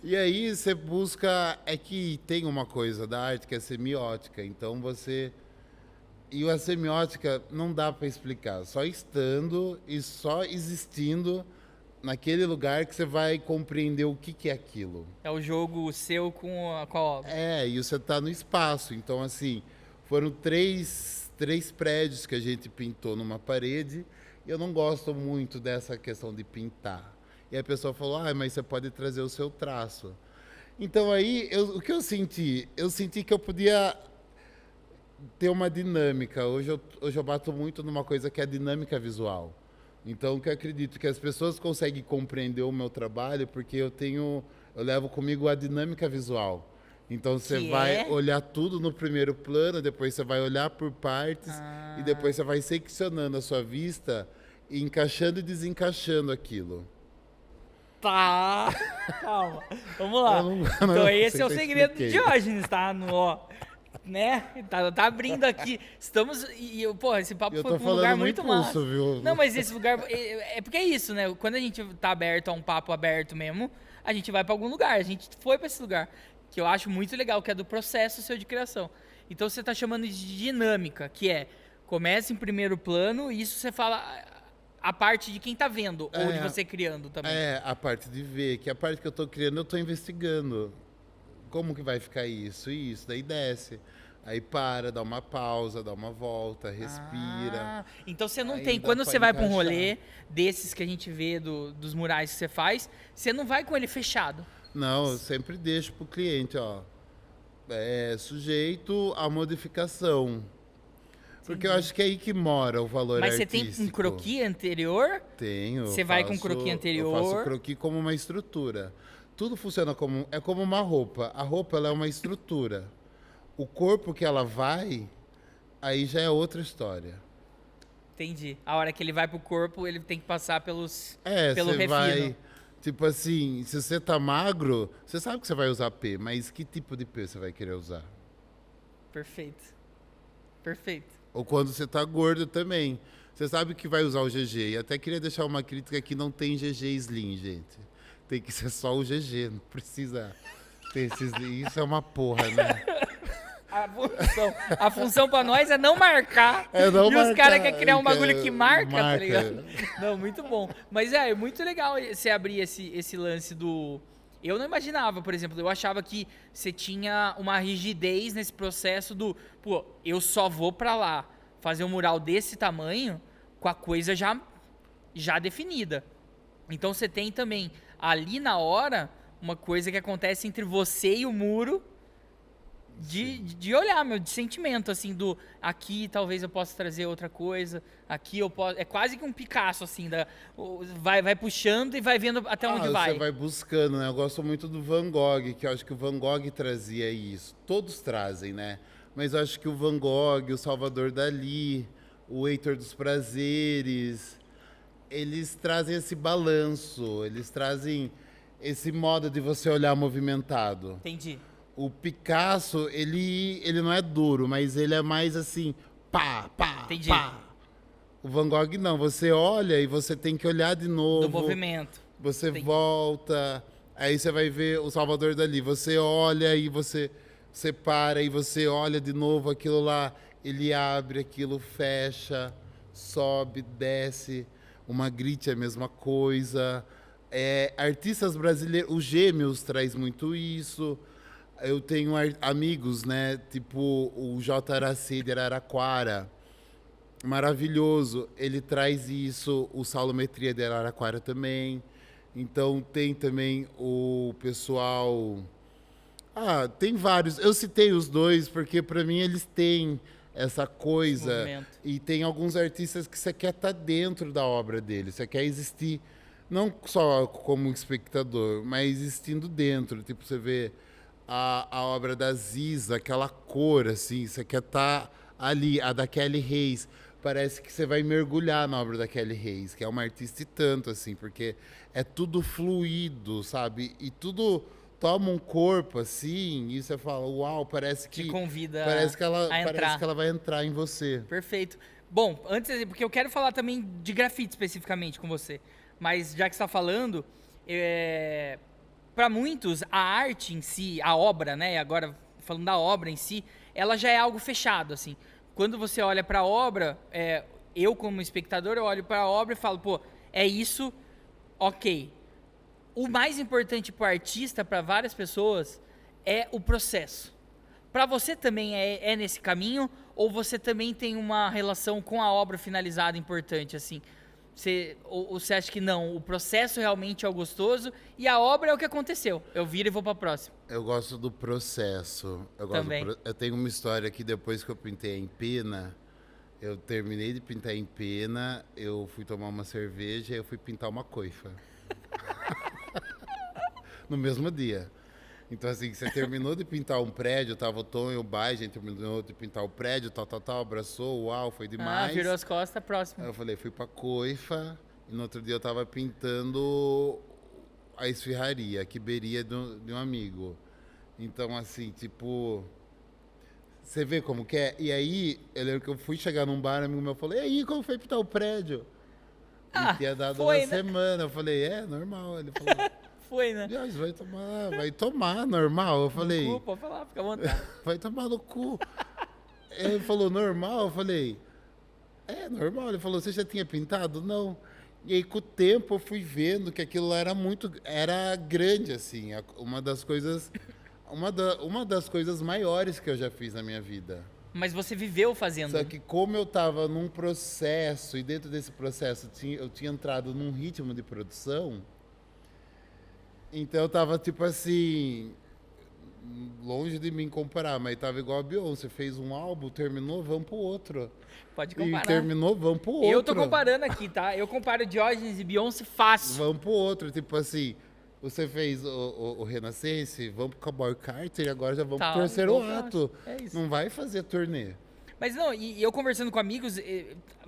E aí você busca. É que tem uma coisa da arte que é semiótica. Então você. E a semiótica não dá para explicar. Só estando e só existindo naquele lugar que você vai compreender o que é aquilo. É o jogo seu com a obra. E você está no espaço. Então, assim, foram três prédios que a gente pintou numa parede Eu não gosto muito dessa questão de pintar. E a pessoa falou, mas você pode trazer o seu traço. Então aí, o que eu senti? Eu senti que eu podia ter uma dinâmica. Hoje eu bato muito numa coisa que é a dinâmica visual. Então, o que eu acredito que as pessoas conseguem compreender o meu trabalho porque eu levo comigo a dinâmica visual. Então, você vai olhar tudo no primeiro plano, depois você vai olhar por partes e depois você vai seccionando a sua vista e encaixando e desencaixando aquilo. Tá, calma. Vamos lá. Então, esse é o segredo de Diógenes, tá? Né? Tá abrindo aqui. Estamos. Esse papo foi pra um lugar muito massa. Viu? Não, mas esse lugar. É porque é isso, né? Quando a gente tá aberto a um papo aberto mesmo, a gente vai pra algum lugar. A gente foi pra esse lugar. Que eu acho muito legal, que é do processo seu de criação. Então você tá chamando de dinâmica, que é começa em primeiro plano, e isso você fala a parte de quem tá vendo, ou de você criando também. A parte de ver, que a parte que eu tô criando, eu tô investigando. Como que vai ficar isso e isso? Daí desce. Aí para, dá uma pausa, dá uma volta, respira. Então você não tem. Quando você vai para um rolê desses que a gente vê dos murais que você faz, você não vai com ele fechado. Não, eu sempre deixo pro cliente, sujeito à modificação. Porque eu acho que é aí que mora o valor artístico. Mas você tem um croquis anterior? Tenho. Você vai com um croquis anterior? Eu faço croquis como uma estrutura. Tudo funciona como uma roupa. A roupa ela é uma estrutura. O corpo que ela vai, aí já é outra história. Entendi. A hora que ele vai pro corpo, ele tem que passar pelo refino. Vai, tipo assim, se você tá magro, você sabe que você vai usar P, mas que tipo de P você vai querer usar? Perfeito. Ou quando você tá gordo também. Você sabe que vai usar o GG. E até queria deixar uma crítica que não tem GG Slim, gente. Tem que ser só o GG, não precisa ter esses... Isso é uma porra, né? A função pra nós é não marcar. Os caras querem criar um bagulho que marca, tá ligado? Não, muito bom. Mas é muito legal você abrir esse lance do... Eu não imaginava, por exemplo, eu achava que você tinha uma rigidez nesse processo do... eu só vou pra lá fazer um mural desse tamanho com a coisa já definida. Então você tem também, ali na hora, uma coisa que acontece entre você e o muro de olhar, de sentimento, assim, aqui talvez eu possa trazer outra coisa, aqui eu posso... É quase que um Picasso, assim, vai puxando e vai vendo até onde vai. Você vai buscando, né? Eu gosto muito do Van Gogh, que eu acho que o Van Gogh trazia isso. Todos trazem, né? Mas eu acho que o Van Gogh, o Salvador Dalí, o Heitor dos Prazeres... Eles trazem esse balanço, eles trazem esse modo de você olhar movimentado. Entendi. O Picasso, ele não é duro, mas ele é mais assim, pá. Entendi. Pá. O Van Gogh não, você olha e você tem que olhar de novo. Do movimento. Você volta, aí você vai ver o Salvador Dalí. Você olha e você para e você olha de novo aquilo lá. Ele abre, aquilo fecha, sobe, desce. O Magritte é a mesma coisa. Artistas brasileiros, o Gêmeos traz muito isso. Eu tenho amigos, né? Tipo o J. Aracê de Araraquara. Maravilhoso. Ele traz isso. O Saulometria de Araraquara também. Então tem também o pessoal... tem vários. Eu citei os dois porque para mim eles têm... essa coisa, e tem alguns artistas que você quer estar dentro da obra deles, você quer existir não só como espectador, mas existindo dentro, tipo, você vê a obra da Ziza, aquela cor, assim, você quer estar ali, a da Kelly Reis, parece que você vai mergulhar na obra da Kelly Reis, que é uma artista e tanto, assim, porque é tudo fluido, sabe, e tudo... toma um corpo assim e você fala, uau, parece que... Te convida parece que ela vai entrar em você. Perfeito. Bom, antes, porque eu quero falar também de grafite especificamente com você, mas já que você está falando, para muitos, a arte em si, a obra, né, agora falando da obra em si, ela já é algo fechado, assim. Quando você olha para a obra, eu como espectador, eu olho para a obra e falo, é isso, ok. O mais importante para o artista, para várias pessoas, é o processo. Para você também é nesse caminho? Ou você também tem uma relação com a obra finalizada importante, assim? Ou você acha que não? O processo realmente é o gostoso e a obra é o que aconteceu. Eu viro e vou pra próxima. Eu gosto do processo. Também. Eu tenho uma história que depois que eu pintei em pena, eu terminei de pintar em pena, eu fui tomar uma cerveja e eu fui pintar uma coifa. No mesmo dia. Então, assim, você terminou de pintar um prédio, tava o Tom e o Bai, a gente terminou de pintar o prédio, tal, abraçou, uau, foi demais. Virou as costas, próximo. Aí eu falei, fui pra coifa, e no outro dia eu tava pintando a esfirraria, a quiberia de um amigo. Então, assim, tipo, você vê como que é? E aí, eu lembro que eu fui chegar num bar, um amigo meu falou, e aí, como foi pintar o prédio? E tinha dado foi, uma né? semana. Eu falei, normal. Ele falou, Foi, né? Deus, vai tomar, normal. Eu falei, No cu, pode falar, fica à vontade. vai tomar no cu. Ele falou, normal? Eu falei, normal. Ele falou, você já tinha pintado? Não. E aí, com o tempo, eu fui vendo que aquilo era grande, assim. Uma das coisas maiores que eu já fiz na minha vida. Mas você viveu fazendo. Só que como eu estava num processo, e dentro desse processo eu tinha entrado num ritmo de produção, então eu estava tipo assim, longe de mim comparar, mas estava igual a Beyoncé, fez um álbum, terminou, vamos pro outro. Pode E comparar. terminou, vamos pro outro. Eu tô comparando aqui, tá? Eu comparo Diógenes e Beyoncé fácil. Vamos pro outro, tipo assim, você fez o Renascense, vamos pro Cowboy Carter e agora já vamos pro terceiro ato. É isso. Não vai fazer turnê. Mas não, e eu conversando com amigos,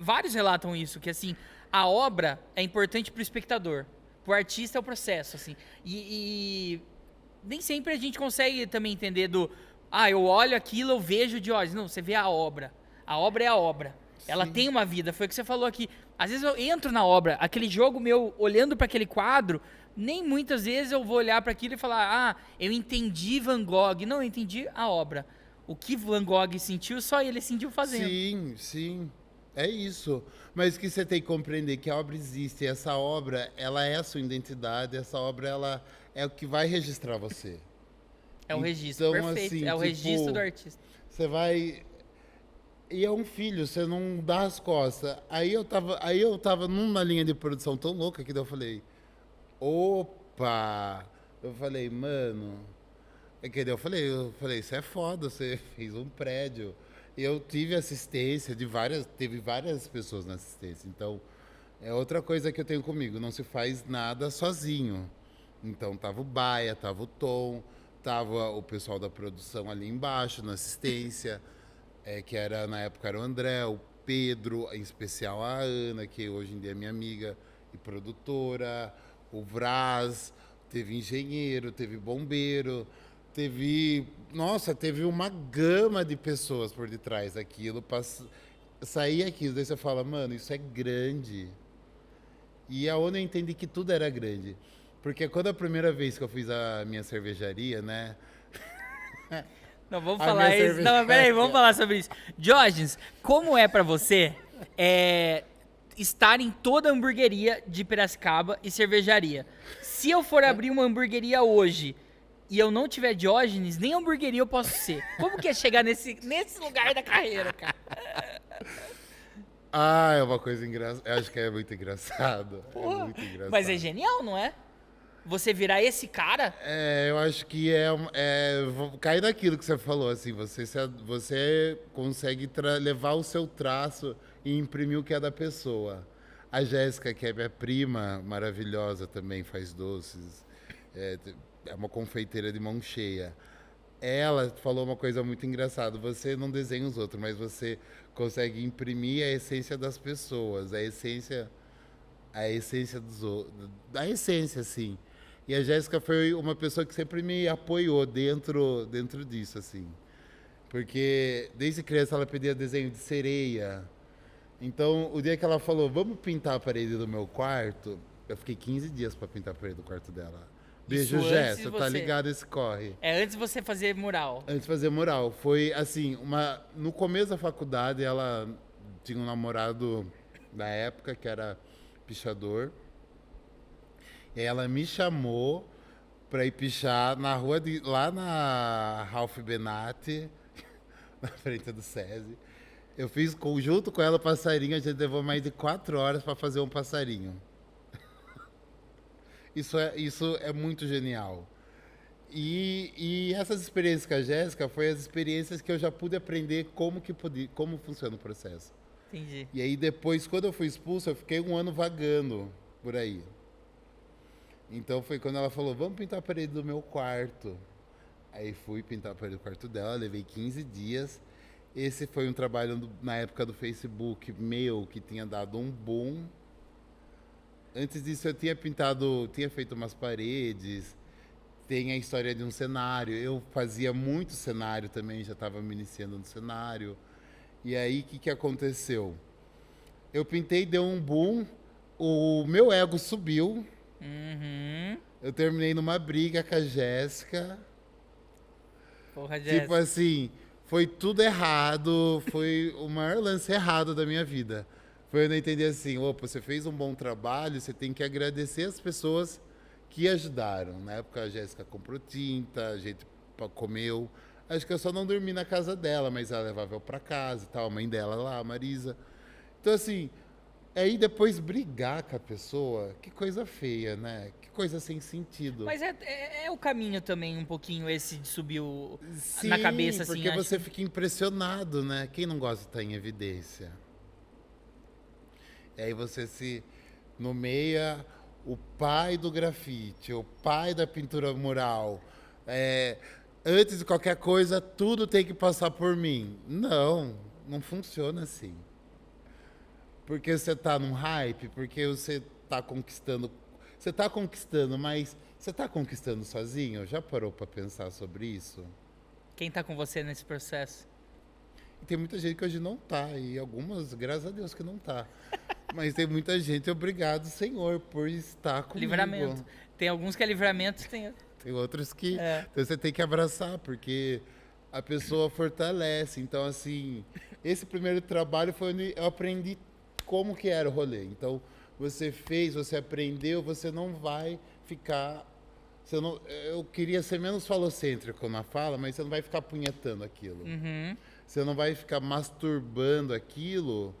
vários relatam isso, que assim, a obra é importante pro espectador. Pro artista é o processo, assim. E nem sempre a gente consegue também entender eu olho aquilo, eu vejo Diógenes. Não, você vê a obra. A obra é a obra. Ela tem uma vida, foi o que você falou aqui. Às vezes eu entro na obra, aquele jogo meu, olhando para aquele quadro, nem muitas vezes eu vou olhar para aquilo e falar, eu entendi Van Gogh. Não, eu entendi a obra. O que Van Gogh sentiu, só ele sentiu fazendo. Sim. É isso. Mas que você tem que compreender que a obra existe. Essa obra, ela é a sua identidade. Essa obra, ela é o que vai registrar você. É o registro, perfeito. Assim, é o registro do artista. Você vai... E é um filho, você não dá as costas. Aí eu tava numa linha de produção tão louca que daí eu falei... Opa! Eu falei, mano... Eu falei, isso é foda, você fez um prédio. Eu tive assistência teve várias pessoas na assistência. Então, é outra coisa que eu tenho comigo, não se faz nada sozinho. Então, tava o Baia, tava o Tom, tava o pessoal da produção ali embaixo, na assistência, que na época era o André, o Pedro, em especial a Ana, que hoje em dia é minha amiga e produtora, o Vraz, teve engenheiro, teve bombeiro, teve uma gama de pessoas por detrás daquilo, sair aquilo, daí você fala, mano, isso é grande. E aonde eu entendi que tudo era grande. Porque quando a primeira vez que eu fiz a minha cervejaria, né? Não, vamos falar isso. Não, mas peraí, vamos falar sobre isso. Diógenes, como é pra você estar em toda a hamburgueria de Piracicaba e cervejaria? Se eu for abrir uma hamburgueria hoje e eu não tiver Diógenes, nem hamburgueria eu posso ser. Como que é chegar nesse lugar da carreira, cara? É uma coisa engraçada. Eu acho que é muito engraçado. Porra, é muito engraçado. mas é genial, não é? Você virar esse cara? Eu acho que cai naquilo que você falou, assim, você consegue levar o seu traço e imprimir o que é da pessoa. A Jéssica, que é minha prima, maravilhosa também, faz doces, é uma confeiteira de mão cheia. Ela falou uma coisa muito engraçada, você não desenha os outros, mas você consegue imprimir a essência das pessoas, a essência dos outros, a essência, assim. E a Jéssica foi uma pessoa que sempre me apoiou dentro disso, assim. Porque desde criança ela pedia desenho de sereia. Então, o dia que ela falou, vamos pintar a parede do meu quarto, eu fiquei 15 dias para pintar a parede do quarto dela. Beijo, Jé, você tá ligado esse corre. Antes de você fazer mural. Antes de fazer mural. Foi, assim, no começo da faculdade, ela tinha um namorado da época, que era pichador. E aí ela me chamou pra ir pichar na rua, lá na Ralph Benatti, na frente do SESI. Eu fiz junto com ela o passarinho, a gente levou mais de 4 horas para fazer um passarinho. Isso é muito genial. E essas experiências com a Jéssica foi as experiências que eu já pude aprender como funciona o processo. Entendi. E aí depois, quando eu fui expulso, eu fiquei 1 ano vagando por aí. Então foi quando ela falou, vamos pintar a parede do meu quarto. Aí fui pintar a parede do quarto dela, levei 15 dias. Esse foi um trabalho na época do Facebook meu, que tinha dado um boom. Antes disso eu tinha feito umas paredes, tem a história de um cenário. Eu fazia muito cenário também, já estava me iniciando no cenário. E aí, o que aconteceu? Eu pintei, deu um boom, o meu ego subiu. Uhum. Eu terminei numa briga com a Jéssica. Porra, Tipo Jéssica. assim, foi tudo errado, foi o maior lance errado da minha vida. Foi eu entender assim, opa, você fez um bom trabalho, você tem que agradecer as pessoas que ajudaram. Na época a Jéssica comprou tinta, a gente comeu. Acho que eu só não dormi na casa dela, mas ela levava eu pra casa e tal, a mãe dela lá, a Marisa. Então assim, aí depois brigar com a pessoa, que coisa feia, né? Que coisa sem sentido. Mas é o caminho também, um pouquinho, esse de subir Sim, na cabeça, assim. porque Acho. você fica impressionado, né? Quem não gosta de estar em evidência? E aí você se nomeia o pai do grafite, o pai da pintura mural. Antes de qualquer coisa, tudo tem que passar por mim. Não, não funciona assim. Porque você está num hype, porque você está conquistando. Você está conquistando, mas você está conquistando sozinho? Já parou para pensar sobre isso? Quem tá com você nesse processo? E tem muita gente que hoje não tá, e algumas, graças a Deus, que não tá. Mas tem muita gente, obrigado, Senhor, por estar comigo. Livramento. Tem alguns que é livramento, tem. Tem outros que É. então você tem que abraçar, porque a pessoa fortalece. Então, assim, esse primeiro trabalho foi onde eu aprendi como que era o rolê. Então, você fez, você aprendeu, você não vai ficar... eu queria ser menos falocêntrico na fala, mas você não vai ficar punhetando aquilo. Uhum. Você não vai ficar masturbando aquilo,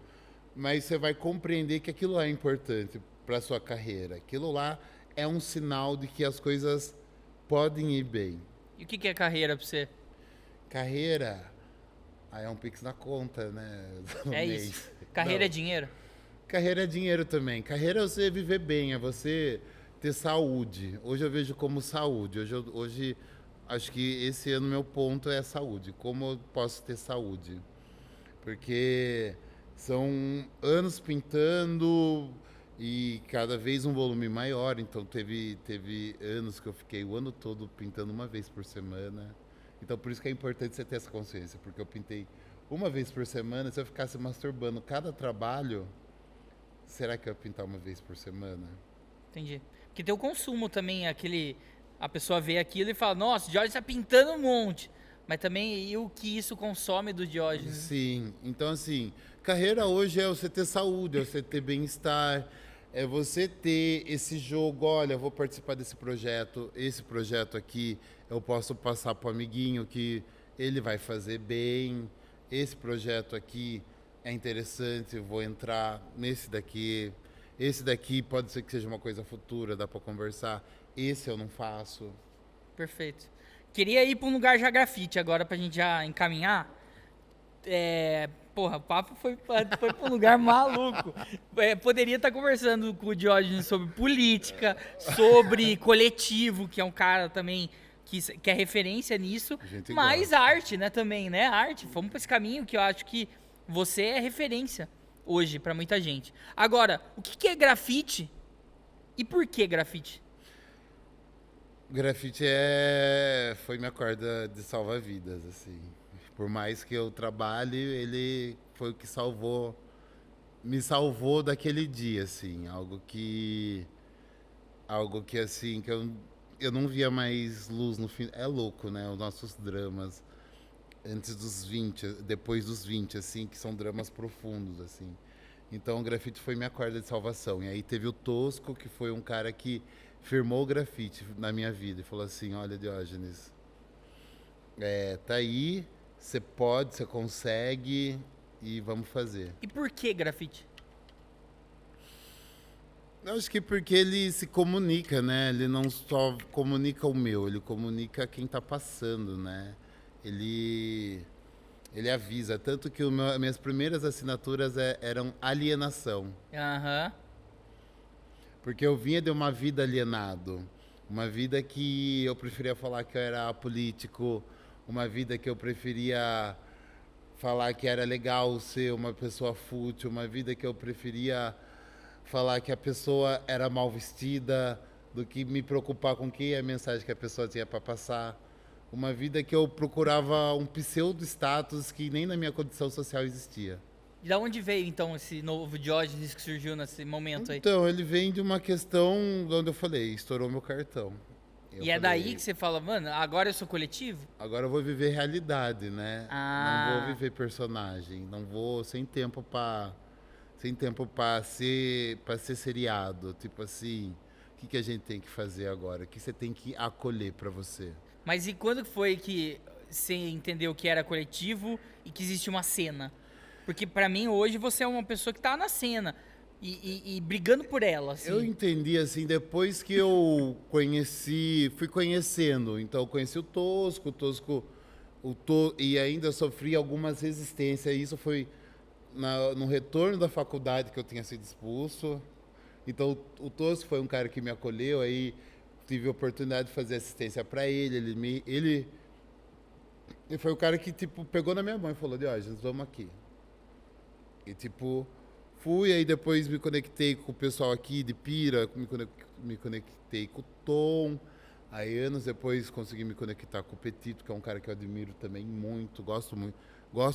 mas você vai compreender que aquilo é importante para sua carreira. Aquilo lá é um sinal de que as coisas podem ir bem. E o que é carreira pra você? Carreira, aí é um pix na conta, né? No É mês. isso. Carreira Não. é dinheiro? Carreira é dinheiro também. Carreira é você viver bem, é você ter saúde. Hoje eu vejo como saúde. Hoje acho que esse ano meu ponto é saúde. Como eu posso ter saúde? Porque são anos pintando e cada vez um volume maior. Então teve anos que eu fiquei o ano todo pintando uma vez por semana. Então por isso que é importante você ter essa consciência. Porque eu pintei uma vez por semana. Se eu ficasse masturbando cada trabalho, será que eu ia pintar uma vez por semana? Entendi. Porque tem o consumo também, a pessoa vê aquilo e fala, nossa, o Diógenes tá pintando um monte. Mas também e o que isso consome do Diógenes? Sim, então assim, carreira hoje é você ter saúde, é você ter bem-estar, é você ter esse jogo, olha, eu vou participar desse projeto, esse projeto aqui eu posso passar para o amiguinho que ele vai fazer bem, esse projeto aqui é interessante, eu vou entrar nesse daqui, esse daqui pode ser que seja uma coisa futura, dá para conversar, esse eu não faço. Perfeito. Queria ir para um lugar já grafite agora pra gente já encaminhar. Porra, o papo foi para um lugar maluco. Poderia estar conversando com o Diógenes sobre política, sobre coletivo, que é um cara também que é referência nisso, mas gosta. arte, né, também, né? Arte. Vamos para esse caminho que eu acho que você é referência hoje para muita gente. Agora, o que é grafite e por que grafite? Grafite foi minha corda de salva-vidas, assim. Por mais que eu trabalhe, ele foi o que me salvou daquele dia, assim. Algo que assim, que eu não via mais luz no fim. É louco, né? Os nossos dramas antes dos 20, depois dos 20, assim, que são dramas profundos, assim. Então o grafite foi minha corda de salvação. E aí teve o Tosco, que foi um cara que firmou o grafite na minha vida e falou assim, olha, Diógenes, tá aí, você pode, você consegue, e vamos fazer. E por que grafite? Eu acho que porque ele se comunica, né? Ele não só comunica o meu, ele comunica quem tá passando, né? Ele, ele avisa. Tanto que minhas primeiras assinaturas eram alienação. Aham. Porque eu vinha de uma vida alienado. Uma vida que eu preferia falar que eu era apolítico. Uma vida que eu preferia falar que era legal ser uma pessoa fútil. Uma vida que eu preferia falar que a pessoa era mal vestida, do que me preocupar com que a mensagem que a pessoa tinha para passar. Uma vida que eu procurava um pseudo-status que nem na minha condição social existia. E da onde veio, então, esse novo Diógenes que surgiu nesse momento aí? Então, ele vem de uma questão onde eu falei, estourou meu cartão. Eu E é falei, daí que você fala, mano, agora eu sou coletivo? agora eu vou viver realidade, né? Ah. Não vou viver personagem, não vou sem tempo para ser seriado, tipo assim, o que a gente tem que fazer agora? O que você tem que acolher para você? Mas e quando foi que você entendeu que era coletivo e que existe uma cena? Porque pra mim hoje você é uma pessoa que tá na cena e brigando por ela, assim. Eu entendi assim depois que eu fui conhecendo, então eu conheci e ainda sofri algumas resistências. Isso foi no retorno da faculdade que eu tinha sido expulso. Então o Tosco foi um cara que me acolheu, aí tive a oportunidade de fazer assistência para ele. Ele foi o cara que tipo pegou na minha mão e falou: Diógenes, vamos aqui. E tipo fui, aí depois me conectei com o pessoal aqui de Pira, me conectei com o Tom. Aí anos depois consegui me conectar com o Petito, que é um cara que eu admiro também muito, gosto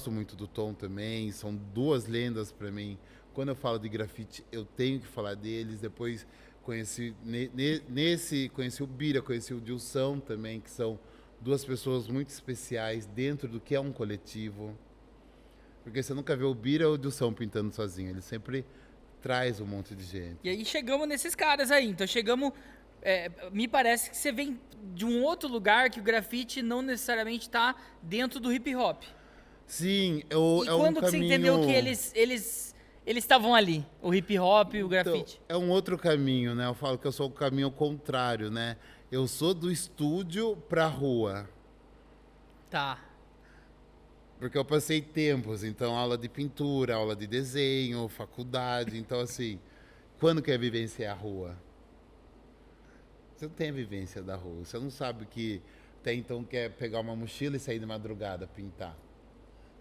muito do Tom também. São duas lendas para mim. Quando eu falo de grafite, eu tenho que falar deles. Depois conheci conheci o Bira, conheci o Dilson também, que são duas pessoas muito especiais dentro do que é um coletivo. Porque você nunca vê o Bira ou o Dilson pintando sozinho, ele sempre traz um monte de gente. E aí chegamos nesses caras aí. Então chegamos. Me parece que você vem de um outro lugar que o grafite não necessariamente tá dentro do hip hop. Sim, E é um quando que você caminho... entendeu que eles estavam ali? O hip hop e o grafite? Então, é um outro caminho, né? Eu falo que eu sou o caminho contrário, né? Eu sou do estúdio pra rua. Tá. Porque eu passei tempos, então aula de pintura, aula de desenho, faculdade, então assim, quando quer vivenciar a rua? Você não tem a vivência da rua, você não sabe que até então quer pegar uma mochila e sair de madrugada, pintar,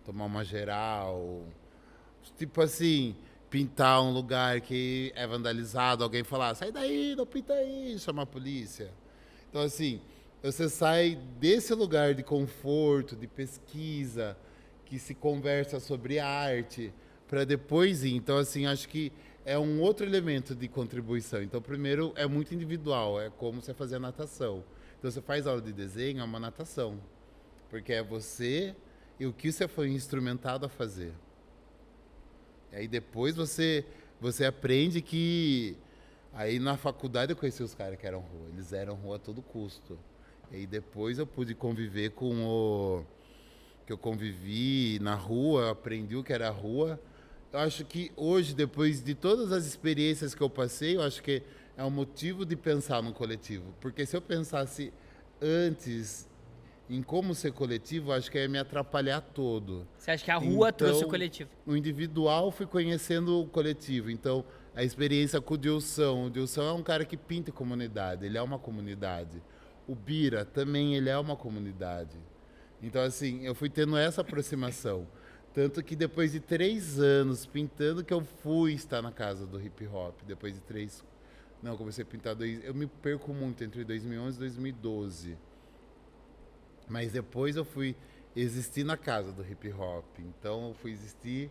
tomar uma geral, tipo assim, pintar um lugar que é vandalizado, alguém falar, sai daí, não pinta aí, chamar a polícia. Então assim, você sai desse lugar de conforto, de pesquisa, que se conversa sobre arte, para depois ir. Então, assim, acho que é um outro elemento de contribuição. Então, primeiro, é muito individual, é como você fazer a natação. Então, você faz aula de desenho, é uma natação, porque é você e o que você foi instrumentado a fazer. E aí, depois, você aprende que... Aí, na faculdade, eu conheci os caras que eram rua. Eles eram rua a todo custo. E aí depois eu pude conviver com o que eu convivi na rua, aprendi o que era a rua. Eu acho que hoje, depois de todas as experiências que eu passei, eu acho que é um motivo de pensar no coletivo. Porque se eu pensasse antes em como ser coletivo, acho que ia me atrapalhar todo. Você acha que a rua Então, trouxe o coletivo? no individual, fui conhecendo o coletivo. Então, a experiência com o Dilson é um cara que pinta comunidade, ele é uma comunidade. O Bira também, ele é uma comunidade. Então, assim, eu fui tendo essa aproximação. Tanto que depois de 3 anos pintando, que eu fui estar na casa do hip hop. Depois de 3... Não, eu comecei a pintar... Eu me perco muito entre 2011 e 2012. Mas depois eu fui existir na casa do hip hop. Então, eu fui existir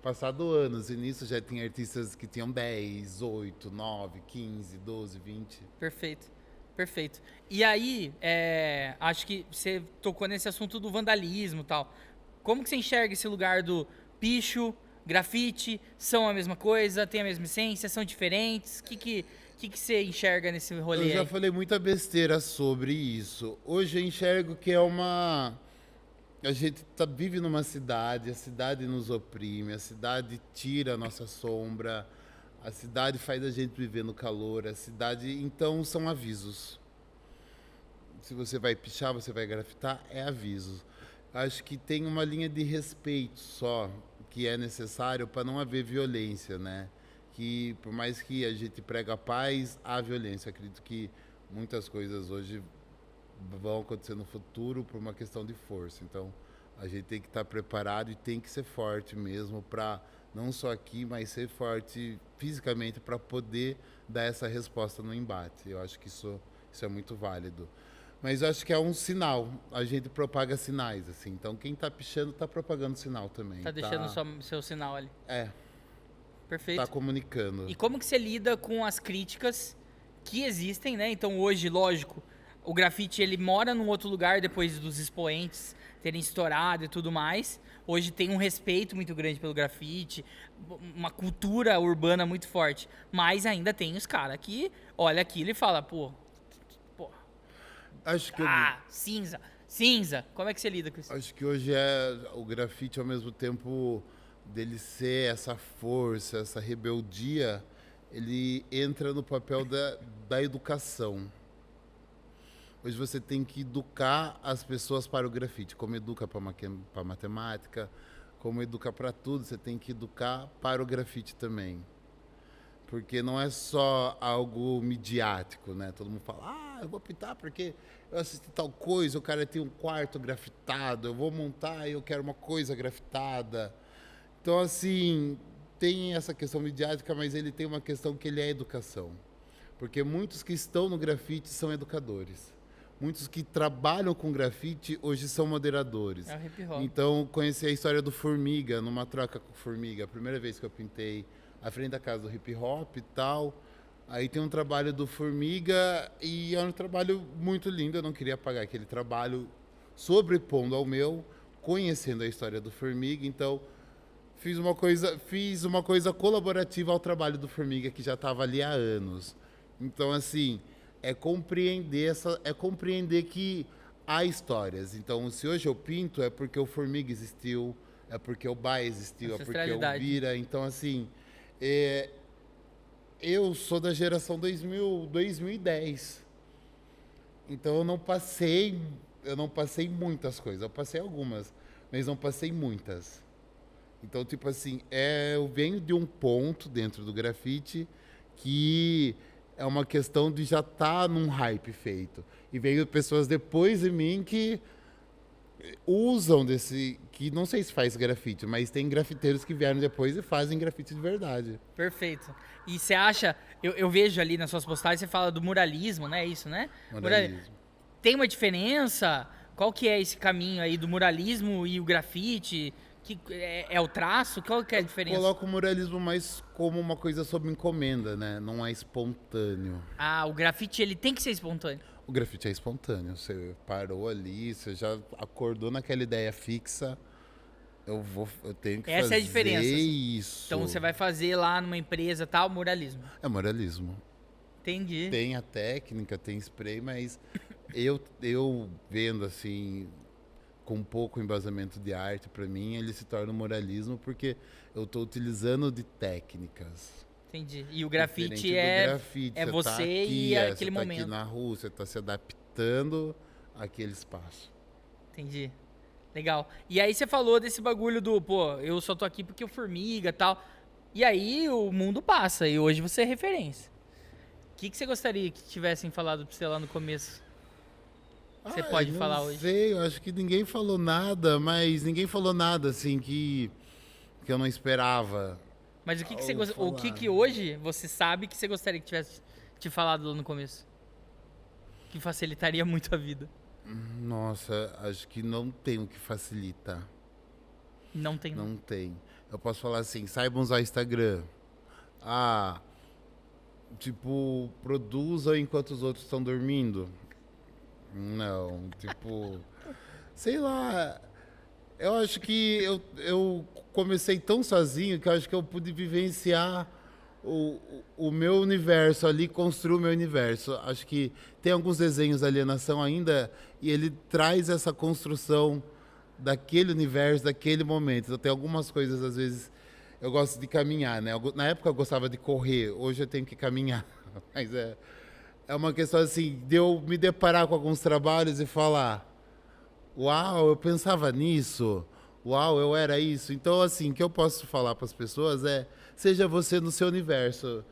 passado anos. E nisso já tinha artistas que tinham 10, 8, 9, 15, 12, 20. Perfeito. Perfeito. E aí, acho que você tocou nesse assunto do vandalismo e tal. Como que você enxerga esse lugar do picho, grafite? São a mesma coisa? Tem a mesma essência? São diferentes? O que você enxerga nesse rolê Eu já aí? falei muita besteira sobre isso. Hoje eu enxergo que é uma A gente vive numa cidade, a cidade nos oprime, a cidade tira a nossa sombra, a cidade faz a gente viver no calor, a cidade... Então, são avisos. Se você vai pichar, você vai grafitar, é aviso. Acho que tem uma linha de respeito só, que é necessário para não haver violência, né? Que por mais que a gente prega a paz, há violência. Acredito que muitas coisas hoje vão acontecer no futuro por uma questão de força. Então, a gente tem que estar preparado e tem que ser forte mesmo para, não só aqui, mas ser forte fisicamente para poder dar essa resposta no embate. Eu acho que isso é muito válido. Mas eu acho que é um sinal. A gente propaga sinais, assim. Então, quem está pichando está propagando sinal também. Tá deixando seu sinal ali. É. Perfeito. Tá comunicando. E como que você lida com as críticas que existem, né? Então, hoje, lógico, o grafite, ele mora num outro lugar depois dos expoentes terem estourado e tudo mais. Hoje tem um respeito muito grande pelo grafite, uma cultura urbana muito forte. Mas ainda tem os caras que olha aquilo e fala, pô... Acho que cinza. Como é que você lida com isso? acho que hoje o grafite, ao mesmo tempo dele ser essa força, essa rebeldia, ele entra no papel da educação. Hoje você tem que educar as pessoas para o grafite, como educa para matemática, como educa para tudo, você tem que educar para o grafite também. Porque não é só algo midiático, né? Todo mundo fala, eu vou pintar porque eu assisti tal coisa, o cara tem um quarto grafitado, eu vou montar e eu quero uma coisa grafitada. Então, assim, tem essa questão midiática, mas ele tem uma questão que ele é educação. Porque muitos que estão no grafite são educadores. Muitos que trabalham com grafite hoje são moderadores. É o hip hop. Então, conheci a história do Formiga, numa troca com o Formiga. A primeira vez que eu pintei à frente da casa do hip hop e tal. Aí tem um trabalho do Formiga e é um trabalho muito lindo. Eu não queria apagar aquele trabalho sobrepondo ao meu, conhecendo a história do Formiga. Então, fiz uma coisa colaborativa ao trabalho do Formiga, que já estava ali há anos. Então, assim, é compreender que há histórias. Então, se hoje eu pinto, é porque o Formiga existiu, é porque o Bai existiu, é porque o Vira. Então, assim, eu sou da geração 2010. Então, eu não passei muitas coisas. Eu passei algumas, mas não passei muitas. Então, tipo assim, eu venho de um ponto dentro do grafite que é uma questão de já estar num hype feito. E veio pessoas depois de mim que usam que não sei se faz grafite, mas tem grafiteiros que vieram depois e fazem grafite de verdade. Perfeito. E você acha, eu vejo ali nas suas postagens, você fala do muralismo, né? Isso, né? Muralismo. Tem uma diferença? Qual que é esse caminho aí do muralismo e o grafite? Que é o traço? Qual que é a diferença? Eu coloco o muralismo mais como uma coisa sob encomenda, né? Não é espontâneo. Ah, o grafite ele tem que ser espontâneo. O grafite é espontâneo. Você parou ali, você já acordou naquela ideia fixa. Eu tenho que Essa fazer é a diferença. isso. Então você vai fazer lá numa empresa tal, muralismo. É muralismo. Entendi. Tem a técnica, tem spray, mas eu vendo assim, com pouco embasamento de arte, para mim, ele se torna um muralismo porque eu estou utilizando de técnicas. Entendi. E o grafite grafite, é você tá aqui, e aquele você tá momento. aqui na rua, você está se adaptando àquele espaço. Entendi. Legal. E aí você falou desse bagulho do, pô, eu só tô aqui porque o Formiga e tal. E aí o mundo passa e hoje você é referência. O que você gostaria que tivessem falado pra você lá no começo? Você pode falar hoje? Não sei, eu acho que ninguém falou nada, mas ninguém falou nada assim que eu não esperava. Mas o que hoje você sabe que você gostaria que tivesse te falado lá no começo? Que facilitaria muito a vida. Nossa, acho que não tem o que facilita. Não tem. Não tem. Eu posso falar assim, saibam usar Instagram. Tipo, produza enquanto os outros estão dormindo. Não, tipo, sei lá. Eu acho que eu comecei tão sozinho que eu acho que eu pude vivenciar o meu universo ali, construir o meu universo. Acho que tem alguns desenhos da alienação ainda e ele traz essa construção daquele universo, daquele momento. Então, tem algumas coisas, às vezes, eu gosto de caminhar, né? Na época eu gostava de correr, hoje eu tenho que caminhar. Mas é uma questão, assim, de eu me deparar com alguns trabalhos e falar: uau, eu pensava nisso, uau, eu era isso. Então, assim, o que eu posso falar para as pessoas é: seja você no seu universo.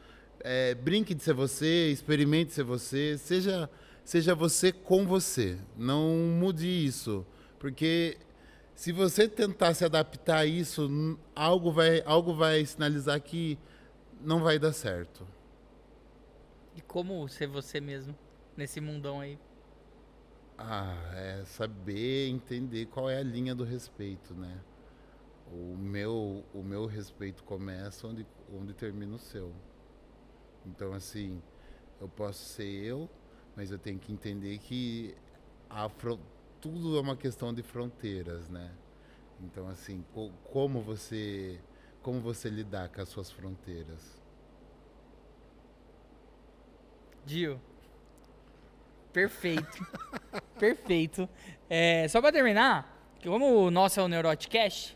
Brinque de ser você, experimente ser você, seja você com você. Não mude isso, porque se você tentar se adaptar a isso, algo vai sinalizar que não vai dar certo. E como ser você mesmo nesse mundão aí? É saber entender qual é a linha do respeito, né? O meu respeito começa onde termina o seu. Então, assim, eu posso ser eu, mas eu tenho que entender que tudo é uma questão de fronteiras, né? Então, assim, como você lidar com as suas fronteiras? Dio, perfeito. Perfeito. Só pra terminar, que como o nosso é o Neuroticast,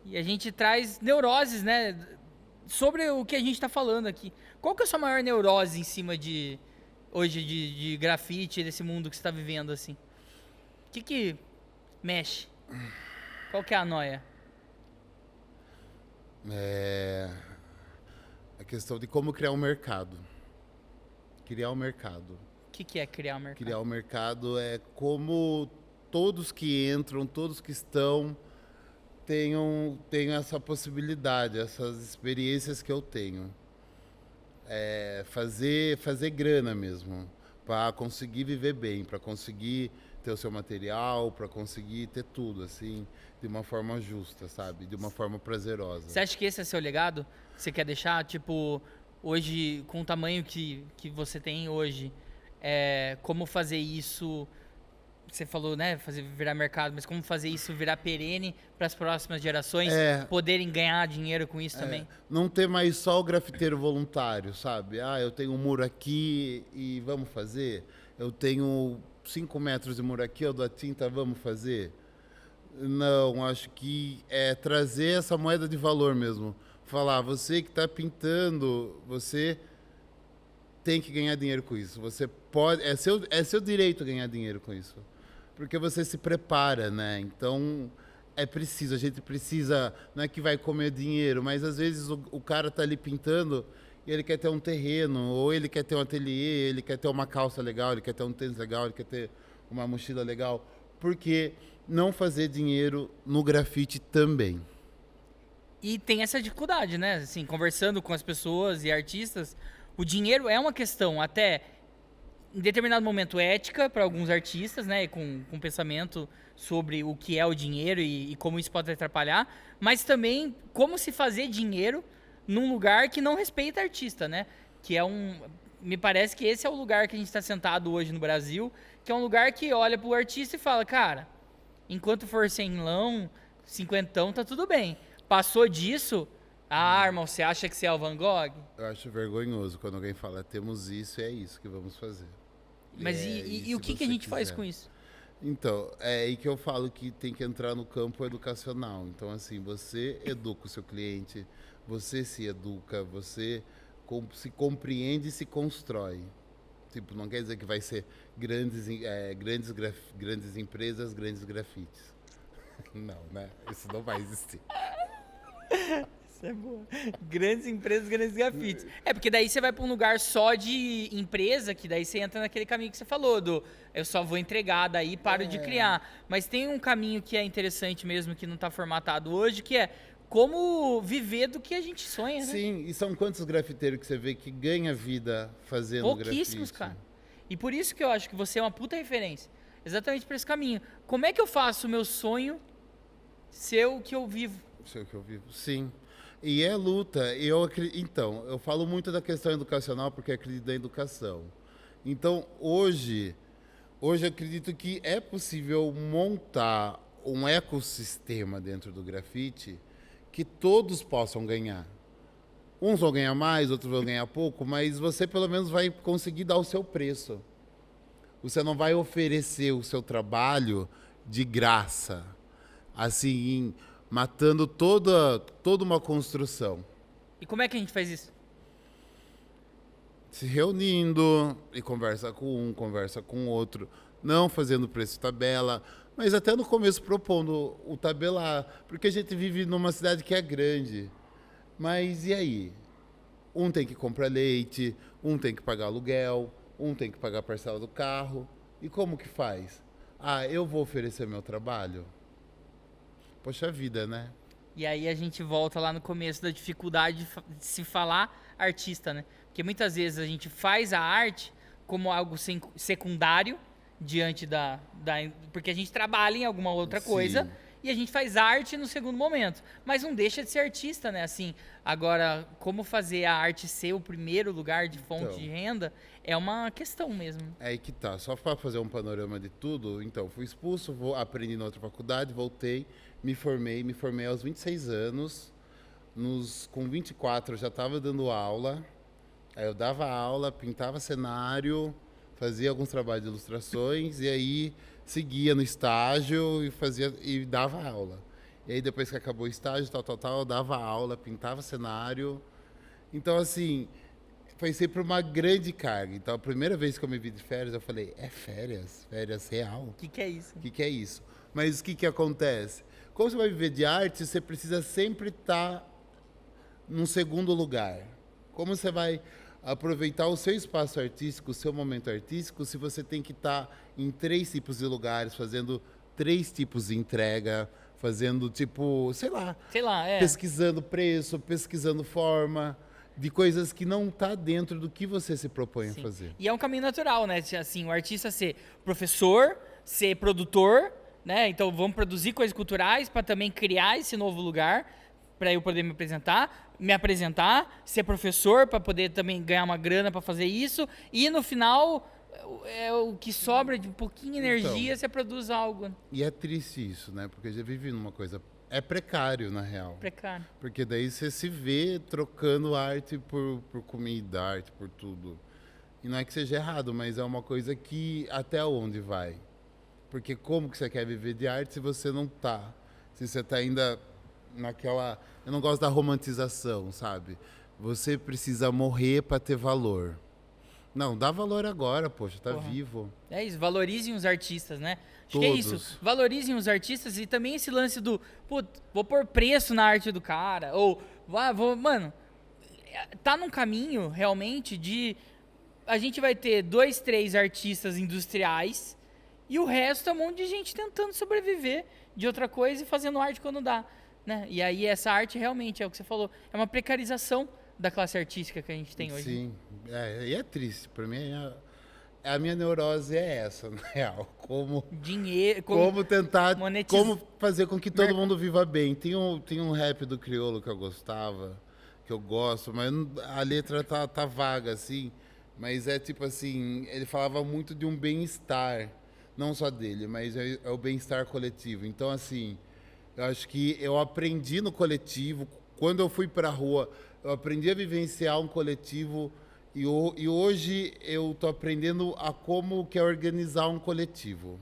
e a gente traz neuroses, né? Sobre o que a gente tá falando aqui. Qual que é a sua maior neurose em cima hoje de grafite, desse mundo que você tá vivendo, assim? O que mexe? Qual que é a noia? A questão de como criar um mercado. Criar um mercado. O que é criar um mercado? Criar um mercado é como todos que entram, todos que estão, tenham essa possibilidade, essas experiências que eu tenho. Fazer grana mesmo, para conseguir viver bem, para conseguir ter o seu material, para conseguir ter tudo, assim, de uma forma justa, sabe? De uma forma prazerosa. Você acha que esse é seu legado? Você quer deixar, tipo, hoje, com o tamanho que você tem hoje, como fazer isso? Você falou, né, fazer virar mercado, mas como fazer isso virar perene para as próximas gerações poderem ganhar dinheiro com isso também? Não ter mais só o grafiteiro voluntário, sabe? Eu tenho um muro aqui e vamos fazer. Eu tenho 5 metros de muro aqui, eu dou a tinta, vamos fazer. Não, acho que é trazer essa moeda de valor mesmo. Falar, você que está pintando, você tem que ganhar dinheiro com isso. Você pode, é seu direito ganhar dinheiro com isso. Porque você se prepara, né? Então, a gente precisa, não é que vai comer dinheiro, mas às vezes o cara tá ali pintando e ele quer ter um terreno, ou ele quer ter um ateliê, ele quer ter uma calça legal, ele quer ter um tênis legal, ele quer ter uma mochila legal. Por que não fazer dinheiro no grafite também? E tem essa dificuldade, né? Assim, conversando com as pessoas e artistas, o dinheiro é uma questão até em determinado momento ética para alguns artistas, né, com pensamento sobre o que é o dinheiro e como isso pode atrapalhar, mas também como se fazer dinheiro num lugar que não respeita artista, né? Que me parece que esse é o lugar que a gente está sentado hoje no Brasil, que é um lugar que olha pro artista e fala, cara, enquanto for centão, cinquentão, tá tudo bem. Passou disso, irmão, você acha que você é o Van Gogh? Eu acho vergonhoso quando alguém fala, temos isso e é isso que vamos fazer. Mas e o que a gente faz com isso? Então, é aí que eu falo que tem que entrar no campo educacional. Então, assim, você educa o seu cliente, você se educa, você se compreende e se constrói. Tipo, não quer dizer que vai ser grandes empresas, grandes grafites. Não, né? Isso não vai existir. Isso é boa. Grandes empresas, grandes grafites. Porque daí você vai para um lugar só de empresa, que daí você entra naquele caminho que você falou, eu só vou entregar, daí paro de criar. Mas tem um caminho que é interessante mesmo, que não está formatado hoje, que é como viver do que a gente sonha, né? Sim, e são quantos grafiteiros que você vê que ganha vida fazendo grafite? Pouquíssimos, cara. E por isso que eu acho que você é uma puta referência. Exatamente por esse caminho. Como é que eu faço o meu sonho ser o que eu vivo? Ser o que eu vivo, sim. E é luta. Então, eu falo muito da questão educacional porque acredito na educação. Então, hoje eu acredito que é possível montar um ecossistema dentro do grafite que todos possam ganhar. Uns vão ganhar mais, outros vão ganhar pouco, mas você pelo menos vai conseguir dar o seu preço. Você não vai oferecer o seu trabalho de graça. assim, matando toda uma construção. E como é que a gente faz isso? Se reunindo e conversa com um, conversa com o outro, não fazendo preço tabela, mas até no começo propondo o tabelar, porque a gente vive numa cidade que é grande. Mas e aí? Um tem que comprar leite, um tem que pagar aluguel, um tem que pagar a parcela do carro. E como que faz? Ah, eu vou oferecer meu trabalho? Poxa vida, né? E aí a gente volta lá no começo da dificuldade de se falar artista, né? Porque muitas vezes a gente faz a arte como algo secundário diante porque a gente trabalha em alguma outra coisa Sim. e a gente faz arte no segundo momento. Mas não deixa de ser artista, né? Assim, agora, como fazer a arte ser o primeiro lugar de fonte Então. de renda é uma questão mesmo. É aí que tá. Só para fazer um panorama de tudo, então, fui expulso, aprendi na outra faculdade, voltei, me formei aos 26 anos. Com 24 eu já estava dando aula. Aí eu dava aula, pintava cenário, fazia alguns trabalhos de ilustrações e aí seguia no estágio e dava aula. E aí depois que acabou o estágio, eu dava aula, pintava cenário. Então assim, foi sempre uma grande carga. Então a primeira vez que eu me vi de férias, eu falei, é férias? Férias real? O que, que é isso? O que é isso? Mas o que acontece? Como você vai viver de arte, você precisa sempre estar num segundo lugar. Como você vai aproveitar o seu espaço artístico, o seu momento artístico, se você tem que estar em 3 tipos de lugares, fazendo 3 tipos de entrega, fazendo tipo, sei lá, pesquisando preço, pesquisando forma, de coisas que não tá dentro do que você se propõe a fazer. E é um caminho natural, né? Assim, o artista ser professor, ser produtor, né? Então vamos produzir coisas culturais para também criar esse novo lugar para eu poder me apresentar, ser professor para poder também ganhar uma grana para fazer isso e no final é o que sobra de um pouquinho de energia, Então, você produz algo. E é triste isso, né? Porque já vive numa coisa... É precário, na real. Precário. Porque daí você se vê trocando arte por comida, arte por tudo. E não é que seja errado, mas é uma coisa que até onde vai? Porque como que você quer viver de arte se você não tá? Se você tá ainda naquela... Eu não gosto da romantização, sabe? Você precisa morrer para ter valor. Não, dá valor agora, poxa, tá vivo. É isso, valorizem os artistas, né? Acho Todos. que é isso, valorizem os artistas e também esse lance do, pô, vou pôr preço na arte do cara, ou, mano, tá num caminho, realmente, de a gente vai ter 2, 3 artistas industriais e o resto é um monte de gente tentando sobreviver de outra coisa e fazendo arte quando dá, né? E aí essa arte realmente, é o que você falou, é uma precarização da classe artística que a gente tem hoje. Sim, e é triste. Pra mim, a minha neurose é essa, na real. Dinheiro, Como tentar, como fazer com que todo Mer- mundo viva bem. Tem um rap do Criolo que eu gostava, que eu gosto, mas a letra tá vaga, assim. Mas é tipo assim, ele falava muito de um bem-estar, não só dele, mas é o bem-estar coletivo. Então, assim, eu acho que eu aprendi no coletivo, quando eu fui pra rua, eu aprendi a vivenciar um coletivo e hoje eu tô aprendendo a como que é organizar um coletivo.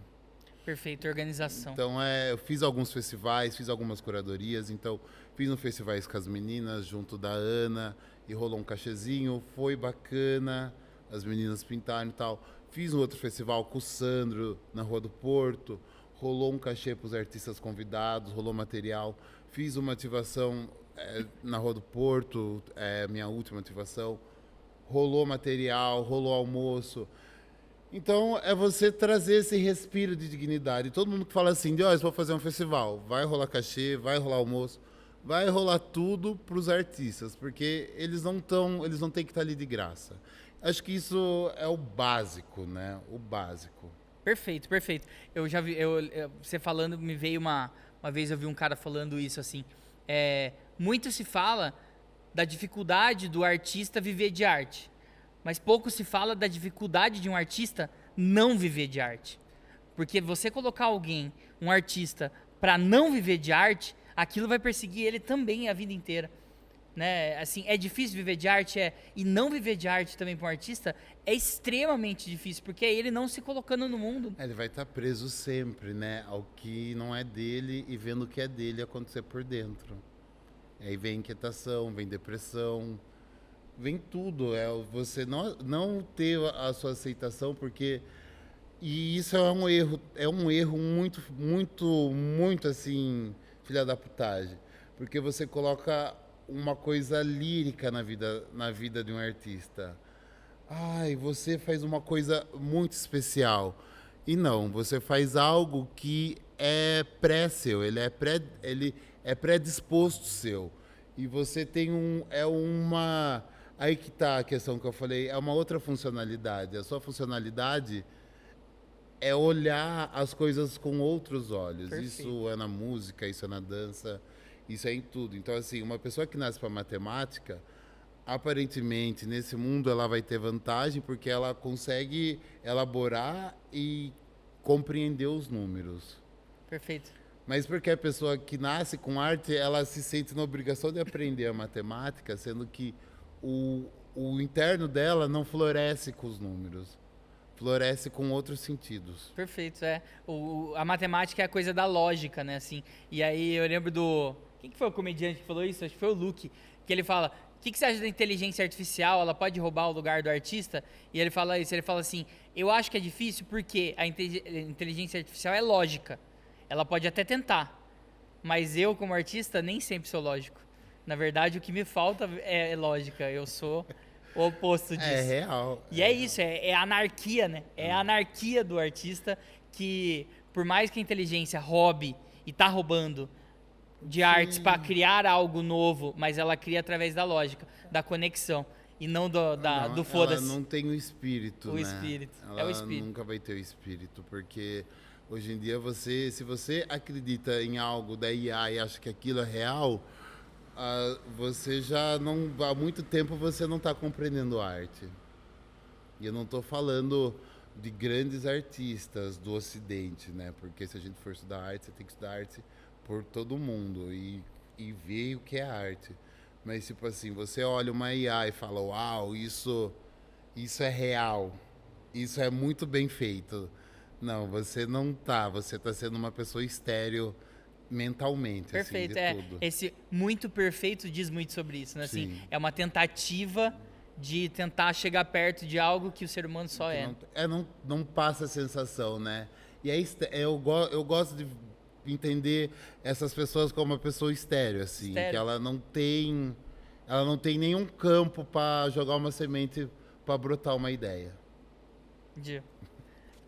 Perfeito, organização. Então, eu fiz alguns festivais, fiz algumas curadorias, então fiz um festivais com as meninas, junto da Ana, e rolou um cachezinho, foi bacana, as meninas pintaram e tal. Fiz um outro festival com o Sandro, na Rua do Porto, rolou um cachê para os artistas convidados, rolou material. Fiz uma ativação na Rua do Porto, minha última ativação. Rolou material, rolou almoço. Então, é você trazer esse respiro de dignidade. Todo mundo que fala assim, vou fazer um festival, vai rolar cachê, vai rolar almoço, vai rolar tudo para os artistas, porque eles não têm que estar ali de graça. Acho que isso é o básico, né? O básico. Perfeito, perfeito. Eu já vi, você falando, me veio uma vez eu vi um cara falando isso assim. Muito se fala da dificuldade do artista viver de arte, mas pouco se fala da dificuldade de um artista não viver de arte. Porque você colocar alguém, um artista, para não viver de arte, aquilo vai perseguir ele também a vida inteira. né? Assim, é difícil viver de arte, e não viver de arte também para um artista é extremamente difícil, porque é ele não se colocando no mundo. Ele vai estar preso sempre, né, ao que não é dele e vendo o que é dele acontecer por dentro. Aí vem inquietação, vem depressão, vem tudo. É você não ter a sua aceitação, porque e isso é um erro muito, muito, muito assim, filha da putagem, porque você coloca uma coisa lírica na vida de um artista. Ai, você faz uma coisa muito especial. E não, você faz algo que é pré-seu, ele é predisposto seu. E você tem uma... Aí que tá a questão que eu falei, é uma outra funcionalidade. A sua funcionalidade é olhar as coisas com outros olhos. Perfeito. Isso é na música, isso é na dança, isso é em tudo. Então, assim, uma pessoa que nasce para matemática, aparentemente, nesse mundo, ela vai ter vantagem porque ela consegue elaborar e compreender os números. Perfeito. Mas porque a pessoa que nasce com arte, ela se sente na obrigação de aprender a matemática, sendo que o interno dela não floresce com os números. Floresce com outros sentidos. Perfeito, a matemática é a coisa da lógica, né, assim. E aí eu lembro do... Quem que foi o comediante que falou isso? Acho que foi o Luke. Que ele fala, o que você acha da inteligência artificial? Ela pode roubar o lugar do artista? E ele fala isso, ele fala assim, eu acho que é difícil porque a inteligência artificial é lógica. Ela pode até tentar, mas eu, como artista, nem sempre sou lógico. Na verdade, o que me falta é lógica. Eu sou o oposto disso. É real. E é isso, é anarquia, né? É a anarquia do artista que, por mais que a inteligência roube e tá roubando de artes para criar algo novo, mas ela cria através da lógica, da conexão. E não do foda-se. Ela não tem o espírito, né? Espírito. Ela é o espírito. nunca vai ter o espírito, porque hoje em dia se você acredita em algo da IA e acha que aquilo é real, você já não... Há muito tempo você não está compreendendo a arte. E eu não estou falando de grandes artistas do Ocidente, né? Porque se a gente for estudar arte, você tem que estudar arte por todo mundo e ver o que é arte. Mas, tipo assim, você olha uma IA e fala, uau, isso é real, isso é muito bem feito. Não, você não tá, você tá sendo uma pessoa estéril mentalmente, Perfeito, assim, de tudo. Esse muito perfeito diz muito sobre isso, né? Assim, Sim. é uma tentativa de tentar chegar perto de algo que o ser humano só é. Não passa a sensação, né? E eu gosto de entender essas pessoas como uma pessoa estéril, assim, Estéril. que ela não tem nenhum campo para jogar uma semente para brotar uma ideia.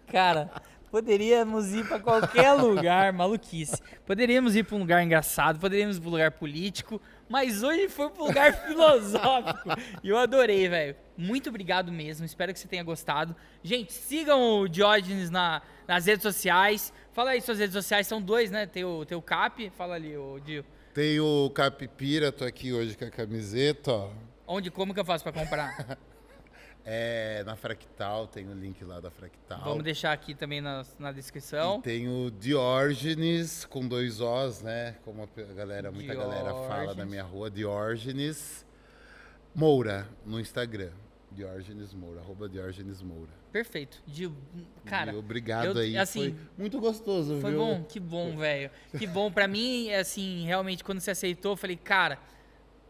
Cara, poderíamos ir para qualquer lugar, maluquice. Poderíamos ir para um lugar engraçado, poderíamos ir para um lugar político, mas hoje foi para um lugar filosófico. E eu adorei, velho. Muito obrigado mesmo, espero que você tenha gostado. Gente, sigam o Diógenes nas redes sociais. Fala aí, suas redes sociais são 2, né? Tem o Cap, fala ali, o Dio. Tem o Capipira, tô aqui hoje com a camiseta, ó. Como que eu faço para comprar? Na Fractal, tem o link lá da Fractal. Vamos deixar aqui também na descrição. E tem o Diógenes, com 2 Os, né? Como muita galera fala na minha rua, Diógenes Moura, no Instagram. Diógenes Moura, @DiógenesMoura. Perfeito. Cara, obrigado aí, assim, foi muito gostoso, foi viu? bom, que bom, velho. Que bom, pra mim, assim, realmente, quando você aceitou, eu falei, cara,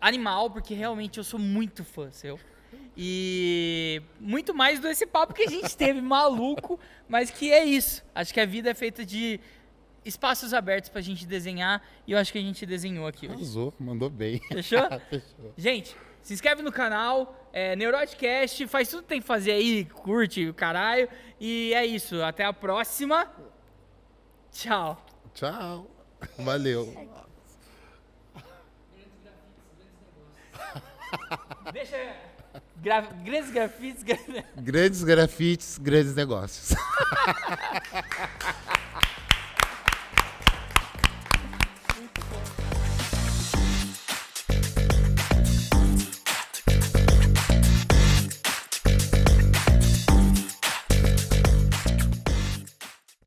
animal, porque realmente eu sou muito fã seu. E muito mais desse papo que a gente teve, maluco, mas que é isso. Acho que a vida é feita de espaços abertos pra gente desenhar, e eu acho que a gente desenhou aqui hoje. Arrasou, mandou bem. Fechou? Fechou. Gente, se inscreve no canal, Neuroticast, faz tudo que tem que fazer aí, curte o caralho. E é isso, até a próxima. Tchau. Tchau. Valeu. Deixa... Grandes grafites... Grandes grafites, grandes negócios.